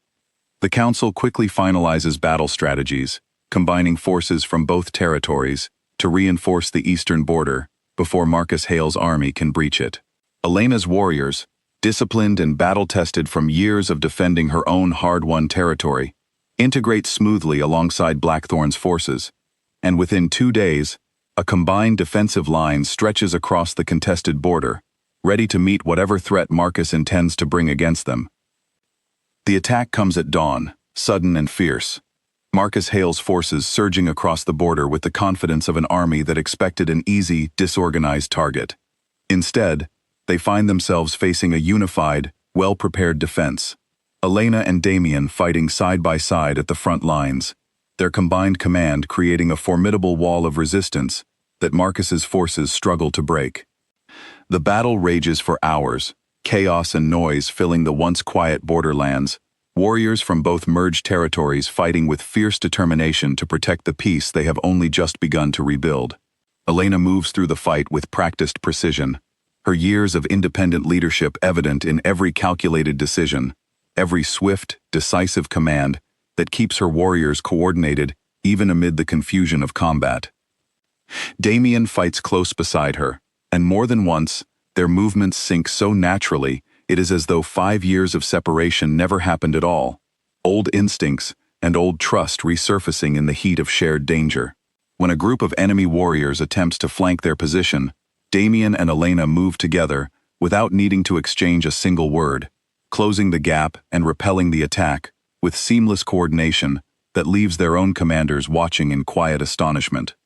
[SPEAKER 1] The council quickly finalizes battle strategies, combining forces from both territories to reinforce the eastern border before Marcus Hale's army can breach it. Elena's warriors, disciplined and battle-tested from years of defending her own hard-won territory, integrate smoothly alongside Blackthorn's forces, and within 2 days, a combined defensive line stretches across the contested border, ready to meet whatever threat Marcus intends to bring against them. The attack comes at dawn, sudden and fierce. Marcus Hale's forces surging across the border with the confidence of an army that expected an easy, disorganized target. Instead, they find themselves facing a unified, well-prepared defense. Elena and Damian fighting side by side at the front lines, their combined command creating a formidable wall of resistance that Marcus's forces struggle to break. The battle rages for hours, chaos and noise filling the once quiet borderlands, warriors from both merged territories fighting with fierce determination to protect the peace they have only just begun to rebuild. Elena moves through the fight with practiced precision, her years of independent leadership evident in every calculated decision, every swift, decisive command that keeps her warriors coordinated even amid the confusion of combat. Damian fights close beside her, and more than once, their movements sync so naturally it is as though 5 years of separation never happened at all, old instincts and old trust resurfacing in the heat of shared danger. When a group of enemy warriors attempts to flank their position, Damian and Elena move together without needing to exchange a single word, closing the gap and repelling the attack with seamless coordination that leaves their own commanders watching in quiet astonishment.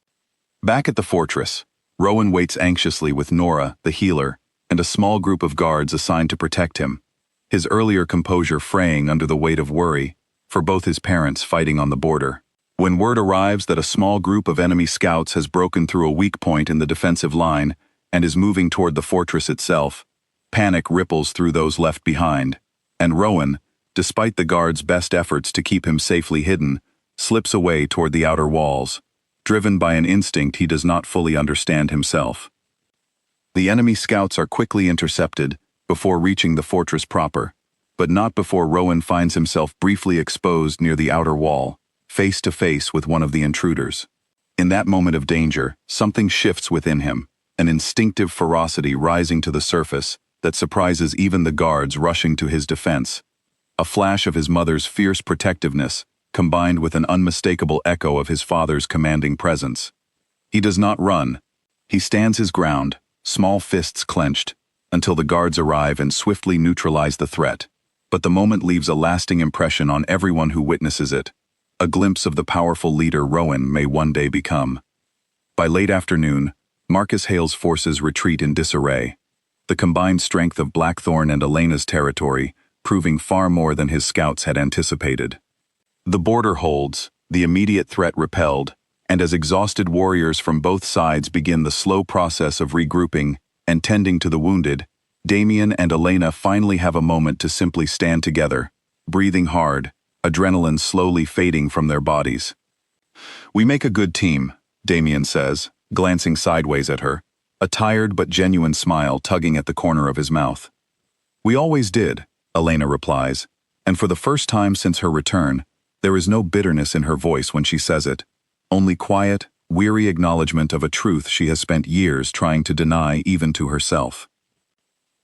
[SPEAKER 1] Back at the fortress, Rowan waits anxiously with Nora, the healer, and a small group of guards assigned to protect him, his earlier composure fraying under the weight of worry for both his parents fighting on the border. When word arrives that a small group of enemy scouts has broken through a weak point in the defensive line and is moving toward the fortress itself, panic ripples through those left behind, and Rowan, despite the guards' best efforts to keep him safely hidden, slips away toward the outer walls, driven by an instinct he does not fully understand himself. The enemy scouts are quickly intercepted before reaching the fortress proper, but not before Rowan finds himself briefly exposed near the outer wall, face to face with one of the intruders. In that moment of danger, something shifts within him, an instinctive ferocity rising to the surface that surprises even the guards rushing to his defense. A flash of his mother's fierce protectiveness, combined with an unmistakable echo of his father's commanding presence. He does not run. He stands his ground, small fists clenched, until the guards arrive and swiftly neutralize the threat. But the moment leaves a lasting impression on everyone who witnesses it. a glimpse of the powerful leader Rowan may one day become. By late afternoon, Marcus Hale's forces retreat in disarray, the combined strength of Blackthorn and Elena's territory proving far more than his scouts had anticipated. The border holds, the immediate threat repelled, and as exhausted warriors from both sides begin the slow process of regrouping and tending to the wounded, Damien and Elena finally have a moment to simply stand together, breathing hard, adrenaline slowly fading from their bodies. "We make a good team," Damien says, glancing sideways at her, a tired but genuine smile tugging at the corner of his mouth. "We always did," Elena replies, and for the first time since her return, there is no bitterness in her voice when she says it, only quiet, weary acknowledgement of a truth she has spent years trying to deny even to herself.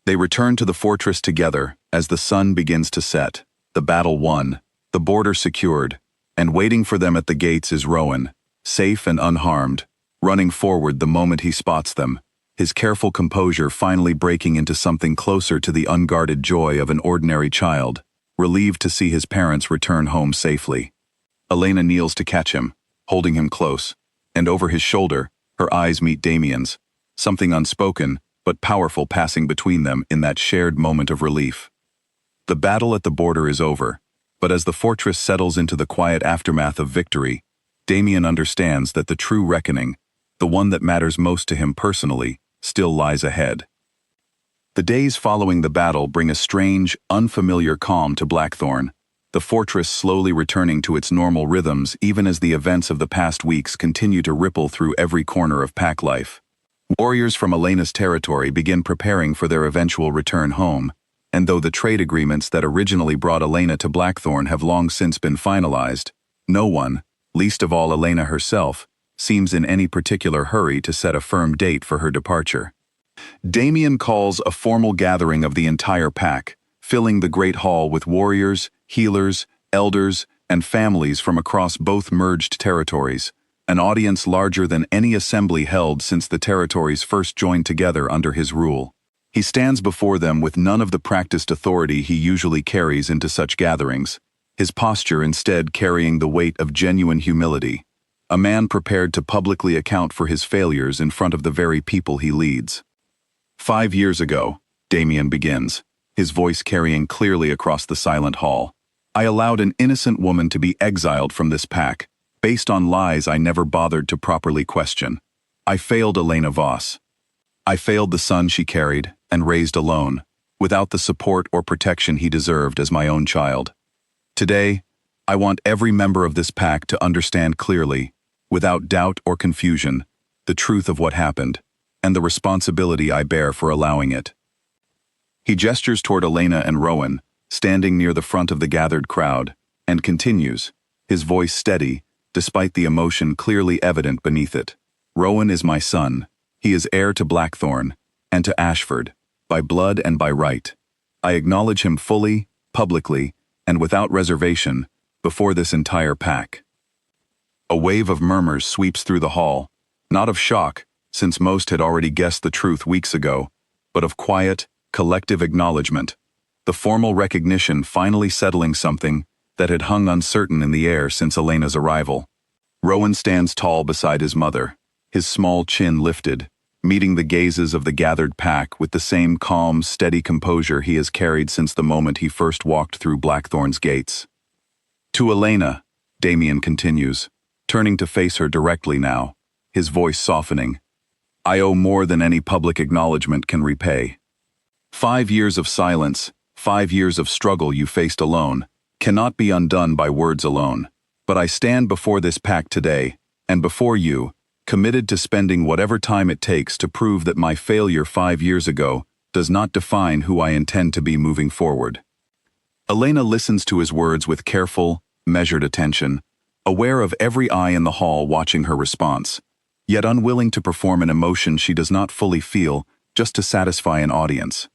[SPEAKER 1] They return to the fortress together as the sun begins to set, the battle won, the border secured, and waiting for them at the gates is Rowan, safe and unharmed, running forward the moment he spots them, his careful composure finally breaking into something closer to the unguarded joy of an ordinary child, relieved to see his parents return home safely. Elena kneels to catch him, holding him close, and over his shoulder, her eyes meet Damien's, something unspoken but powerful passing between them in that shared moment of relief. The battle at the border is over, but as the fortress settles into the quiet aftermath of victory, Damien understands that the true reckoning, the one that matters most to him personally, still lies ahead. The days following the battle bring a strange, unfamiliar calm to Blackthorn, the fortress slowly returning to its normal rhythms even as the events of the past weeks continue to ripple through every corner of pack life. Warriors from Elena's territory begin preparing for their eventual return home, and though the trade agreements that originally brought Elena to Blackthorn have long since been finalized, no one, least of all Elena herself, seems in any particular hurry to set a firm date for her departure. Damien calls a formal gathering of the entire pack, filling the great hall with warriors, healers, elders, and families from across both merged territories, an audience larger than any assembly held since the territories first joined together under his rule. He stands before them with none of the practiced authority he usually carries into such gatherings, his posture instead carrying the weight of genuine humility, a man prepared to publicly account for his failures in front of the very people he leads. 5 years ago, Damien begins, his voice carrying clearly across the silent hall, I allowed an innocent woman to be exiled from this pack, based on lies I never bothered to properly question. I failed Elena Voss. I failed the son she carried and raised alone, without the support or protection he deserved as my own child. Today, I want every member of this pack to understand clearly, without doubt or confusion, the truth of what happened, and the responsibility I bear for allowing it. He gestures toward Elena and Rowan, standing near the front of the gathered crowd, and continues, his voice steady, despite the emotion clearly evident beneath it. Rowan is my son. He is heir to Blackthorn, and to Ashford, by blood and by right. I acknowledge him fully, publicly, and without reservation, before this entire pack. A wave of murmurs sweeps through the hall, not of shock, since most had already guessed the truth weeks ago, but of quiet, collective acknowledgement, the formal recognition finally settling something that had hung uncertain in the air since Elena's arrival. Rowan stands tall beside his mother, his small chin lifted, meeting the gazes of the gathered pack with the same calm, steady composure he has carried since the moment he first walked through Blackthorn's gates. To Elena, Damien continues, turning to face her directly now, his voice softening, I owe more than any public acknowledgement can repay. 5 years of silence, 5 years of struggle you faced alone, cannot be undone by words alone. But I stand before this pack today, and before you, committed to spending whatever time it takes to prove that my failure 5 years ago does not define who I intend to be moving forward. Elena listens to his words with careful, measured attention, aware of every eye in the hall watching her response, yet unwilling to perform an emotion she does not fully feel just to satisfy an audience.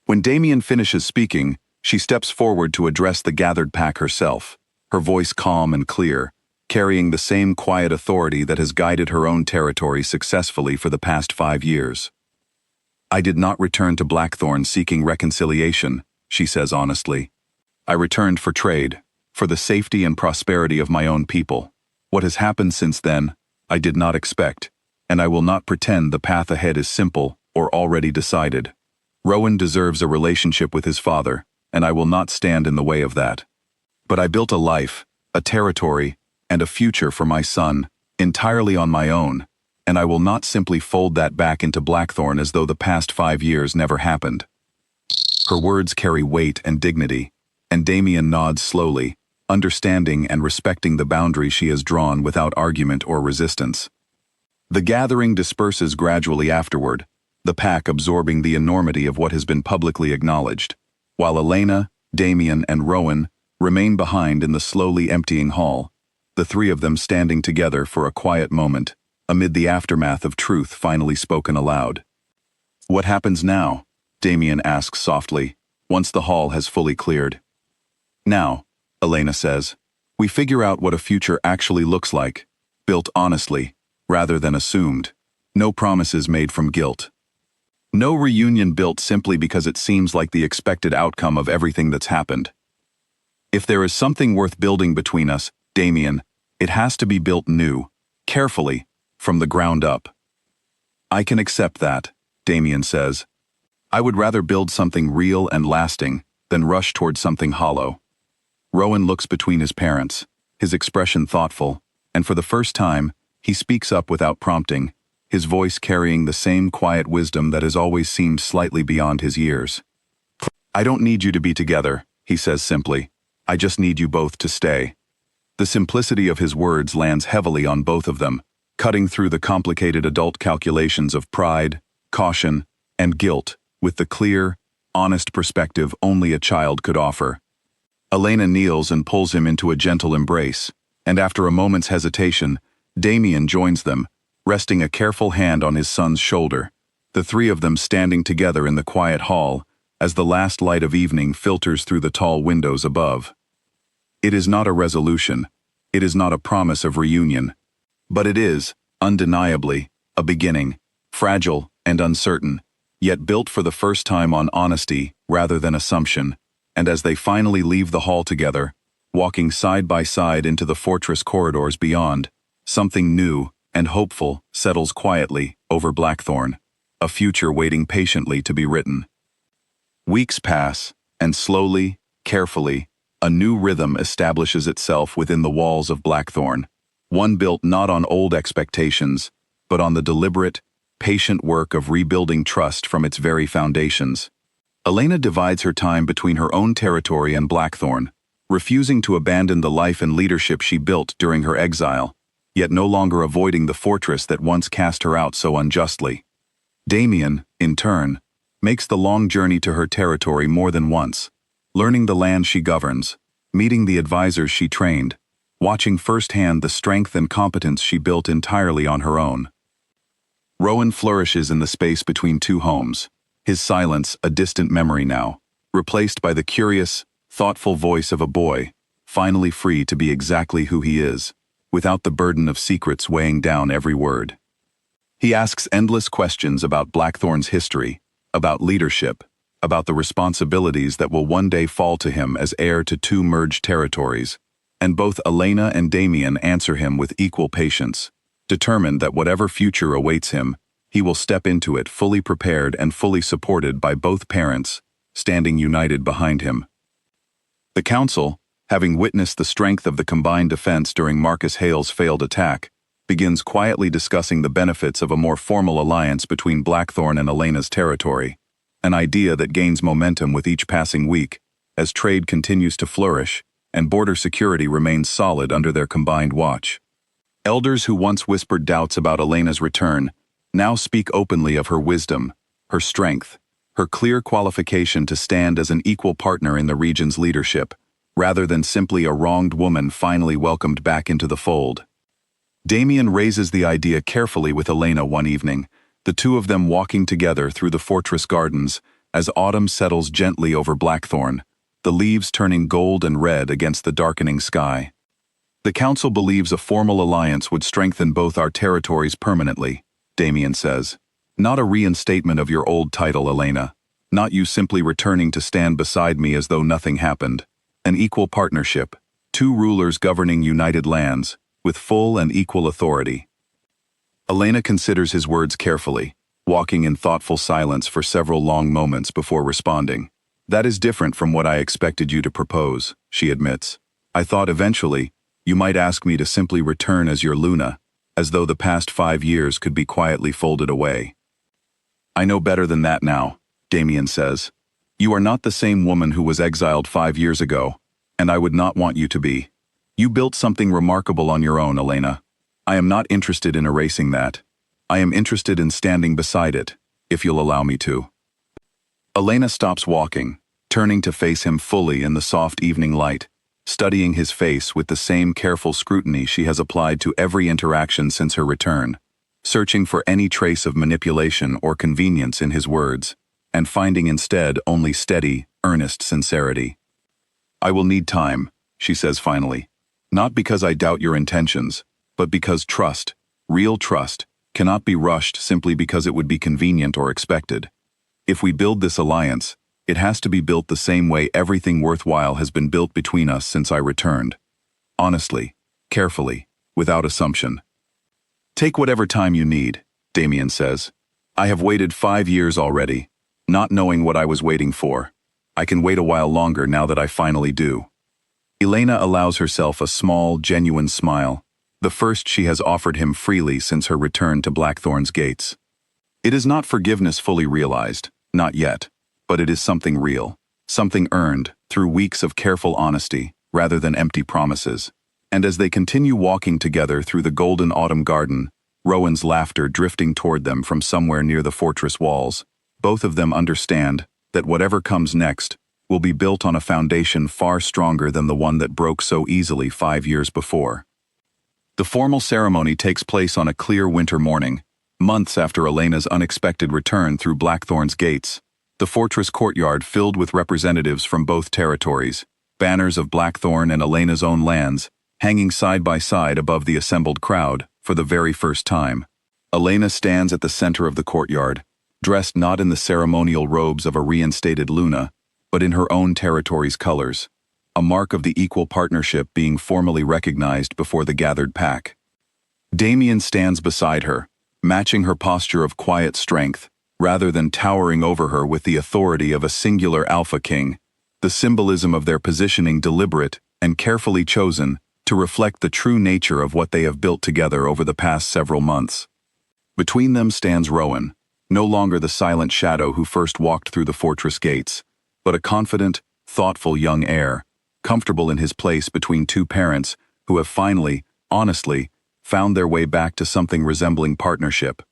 [SPEAKER 1] When Damien finishes speaking, she steps forward to address the gathered pack herself, her voice calm and clear, carrying the same quiet authority that has guided her own territory successfully for the past 5 years. I did not return to Blackthorn seeking reconciliation, she says honestly. I returned for trade, for the safety and prosperity of my own people. What has happened since then, I did not expect, and I will not pretend the path ahead is simple or already decided. Rowan deserves a relationship with his father, and I will not stand in the way of that. But I built a life, a territory, and a future for my son, entirely on my own, and I will not simply fold that back into Blackthorn as though the past 5 years never happened. Her words carry weight and dignity, and Damien nods slowly, understanding and respecting the boundary she has drawn without argument or resistance. The gathering disperses gradually afterward, the pack absorbing the enormity of what has been publicly acknowledged, while Elena, Damien, and Rowan remain behind in the slowly emptying hall, the three of them standing together for a quiet moment, amid the aftermath of truth finally spoken aloud. "What happens now?" Damien asks softly, once the hall has fully cleared. "Now," Elena says, "we figure out what a future actually looks like, built honestly, rather than assumed. No promises made from guilt. No reunion built simply because it seems like the expected outcome of everything that's happened. If there is something worth building between us, Damien, it has to be built new, carefully, from the ground up." "I can accept that," Damien says. "I would rather build something real and lasting than rush towards something hollow." Rowan looks between his parents, his expression thoughtful, and for the first time, he speaks up without prompting, his voice carrying the same quiet wisdom that has always seemed slightly beyond his years. "I don't need you to be together," he says simply. "I just need you both to stay." The simplicity of his words lands heavily on both of them, cutting through the complicated adult calculations of pride, caution, and guilt with the clear, honest perspective only a child could offer. Elena kneels and pulls him into a gentle embrace, and after a moment's hesitation, Damien joins them, resting a careful hand on his son's shoulder, the three of them standing together in the quiet hall as the last light of evening filters through the tall windows above. It is not a resolution, it is not a promise of reunion, but it is, undeniably, a beginning, fragile and uncertain, yet built for the first time on honesty rather than assumption, and as they finally leave the hall together, walking side by side into the fortress corridors beyond, something new and hopeful settles quietly over Blackthorn, a future waiting patiently to be written. Weeks pass, and slowly, carefully, a new rhythm establishes itself within the walls of Blackthorn, one built not on old expectations, but on the deliberate, patient work of rebuilding trust from its very foundations. Elena divides her time between her own territory and Blackthorn, refusing to abandon the life and leadership she built during her exile, yet no longer avoiding the fortress that once cast her out so unjustly. Damien, in turn, makes the long journey to her territory more than once, learning the land she governs, meeting the advisors she trained, watching firsthand the strength and competence she built entirely on her own. Rowan flourishes in the space between two homes, his silence a distant memory now, replaced by the curious, thoughtful voice of a boy, finally free to be exactly who he is, without the burden of secrets weighing down every word. He asks endless questions about Blackthorn's history, about leadership, about the responsibilities that will one day fall to him as heir to two merged territories, and both Elena and Damien answer him with equal patience, determined that whatever future awaits him, he will step into it fully prepared and fully supported by both parents, standing united behind him. The council, having witnessed the strength of the combined defense during Marcus Hale's failed attack, begins quietly discussing the benefits of a more formal alliance between Blackthorn and Elena's territory, an idea that gains momentum with each passing week, as trade continues to flourish and border security remains solid under their combined watch. Elders who once whispered doubts about Elena's return now speak openly of her wisdom, her strength, her clear qualification to stand as an equal partner in the region's leadership, rather than simply a wronged woman finally welcomed back into the fold. Damien raises the idea carefully with Elena one evening, the two of them walking together through the fortress gardens as autumn settles gently over Blackthorn, the leaves turning gold and red against the darkening sky. "The council believes a formal alliance would strengthen both our territories permanently," Damien says. "Not a reinstatement of your old title, Elena. Not you simply returning to stand beside me as though nothing happened. An equal partnership, two rulers governing united lands, with full and equal authority. Elena considers his words carefully, walking in thoughtful silence for several long moments before responding. That is different from what I expected you to propose, she admits. I thought eventually, you might ask me to simply return as your Luna, as though the past 5 years could be quietly folded away. I know better than that now, Damien says. You are not the same woman who was exiled 5 years ago, and I would not want you to be. You built something remarkable on your own, Elena. I am not interested in erasing that. I am interested in standing beside it, if you'll allow me to. Elena stops walking, turning to face him fully in the soft evening light, studying his face with the same careful scrutiny she has applied to every interaction since her return, searching for any trace of manipulation or convenience in his words, and finding instead only steady, earnest sincerity. I will need time, she says finally, not because I doubt your intentions, but because trust, real trust, cannot be rushed simply because it would be convenient or expected. If we build this alliance, it has to be built the same way everything worthwhile has been built between us since I returned. Honestly, carefully, without assumption. Take whatever time you need, Damien says. I have waited 5 years already, not knowing what I was waiting for. I can wait a while longer now that I finally do. Elena allows herself a small, genuine smile, the first she has offered him freely since her return to Blackthorn's gates. It is not forgiveness fully realized, not yet, but it is something real, something earned through weeks of careful honesty rather than empty promises. And as they continue walking together through the golden autumn garden, Rowan's laughter drifting toward them from somewhere near the fortress walls, both of them understand that whatever comes next will be built on a foundation far stronger than the one that broke so easily 5 years before. The formal ceremony takes place on a clear winter morning, months after Elena's unexpected return through Blackthorn's gates. The fortress courtyard filled with representatives from both territories, banners of Blackthorn and Elena's own lands, hanging side by side above the assembled crowd for the very first time. Elena stands at the center of the courtyard, dressed not in the ceremonial robes of a reinstated Luna, but in her own territory's colors, a mark of the equal partnership being formally recognized before the gathered pack. Damien stands beside her, matching her posture of quiet strength, rather than towering over her with the authority of a singular alpha king, the symbolism of their positioning deliberate and carefully chosen to reflect the true nature of what they have built together over the past several months. Between them stands Rowan, no longer the silent shadow who first walked through the fortress gates, but a confident, thoughtful young heir, comfortable in his place between two parents who have finally, honestly, found their way back to something resembling partnership.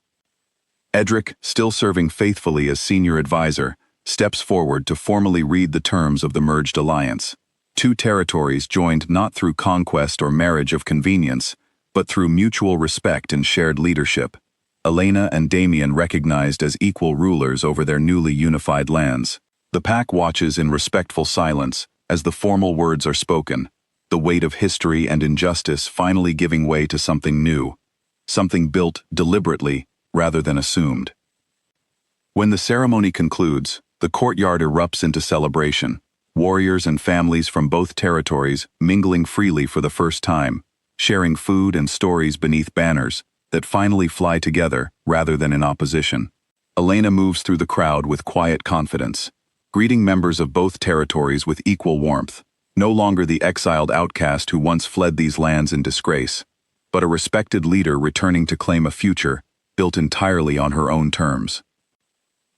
[SPEAKER 1] Edric, still serving faithfully as senior advisor, steps forward to formally read the terms of the merged alliance. Two territories joined not through conquest or marriage of convenience, but through mutual respect and shared leadership. Elena and Damien recognized as equal rulers over their newly unified lands. The pack watches in respectful silence as the formal words are spoken, the weight of history and injustice finally giving way to something new, something built deliberately rather than assumed. When the ceremony concludes, the courtyard erupts into celebration, warriors and families from both territories mingling freely for the first time, sharing food and stories beneath banners that finally fly together rather than in opposition. Elena moves through the crowd with quiet confidence, greeting members of both territories with equal warmth, no longer the exiled outcast who once fled these lands in disgrace, but a respected leader returning to claim a future built entirely on her own terms.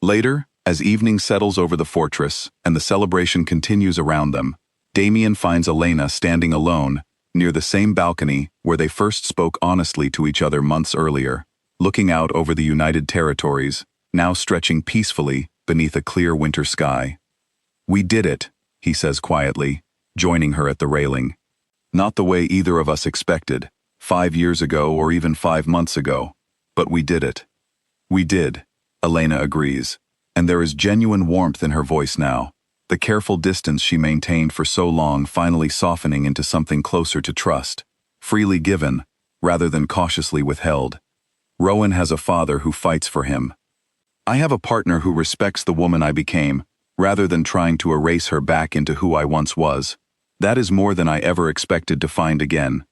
[SPEAKER 1] Later, as evening settles over the fortress and the celebration continues around them, Damien finds Elena standing alone near the same balcony where they first spoke honestly to each other months earlier, looking out over the United Territories, now stretching peacefully beneath a clear winter sky. We did it, he says quietly, joining her at the railing. Not the way either of us expected, 5 years ago or even 5 months ago, but we did it. We did, Elena agrees, and there is genuine warmth in her voice now, the careful distance she maintained for so long finally softening into something closer to trust, freely given, rather than cautiously withheld. Rowan has a father who fights for him. I have a partner who respects the woman I became, rather than trying to erase her back into who I once was. That is more than I ever expected to find again.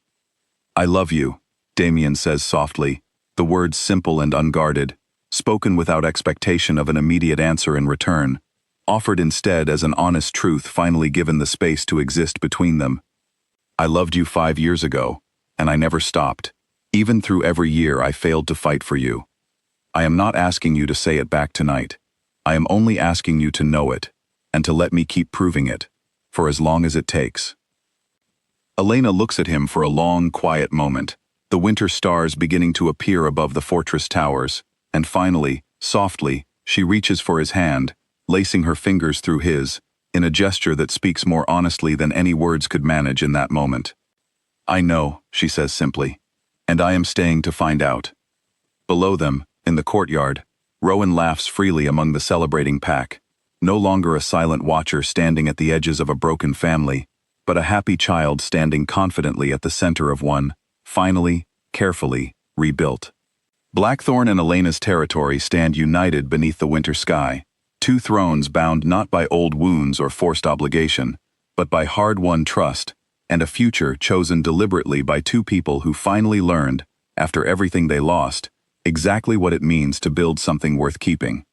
[SPEAKER 1] I love you, Damien says softly, the words simple and unguarded, spoken without expectation of an immediate answer in return, offered instead as an honest truth finally given the space to exist between them. I loved you 5 years ago, and I never stopped. Even through every year I failed to fight for you. I am not asking you to say it back tonight. I am only asking you to know it, and to let me keep proving it, for as long as it takes. Elena looks at him for a long, quiet moment, the winter stars beginning to appear above the fortress towers, and finally, softly, she reaches for his hand, lacing her fingers through his, in a gesture that speaks more honestly than any words could manage in that moment. I know, she says simply, and I am staying to find out. Below them, in the courtyard, Rowan laughs freely among the celebrating pack, no longer a silent watcher standing at the edges of a broken family, but a happy child standing confidently at the center of one, finally, carefully, rebuilt. Blackthorn and Elena's territory stand united beneath the winter sky, two thrones bound not by old wounds or forced obligation, but by hard-won trust, and a future chosen deliberately by two people who finally learned, after everything they lost, exactly what it means to build something worth keeping.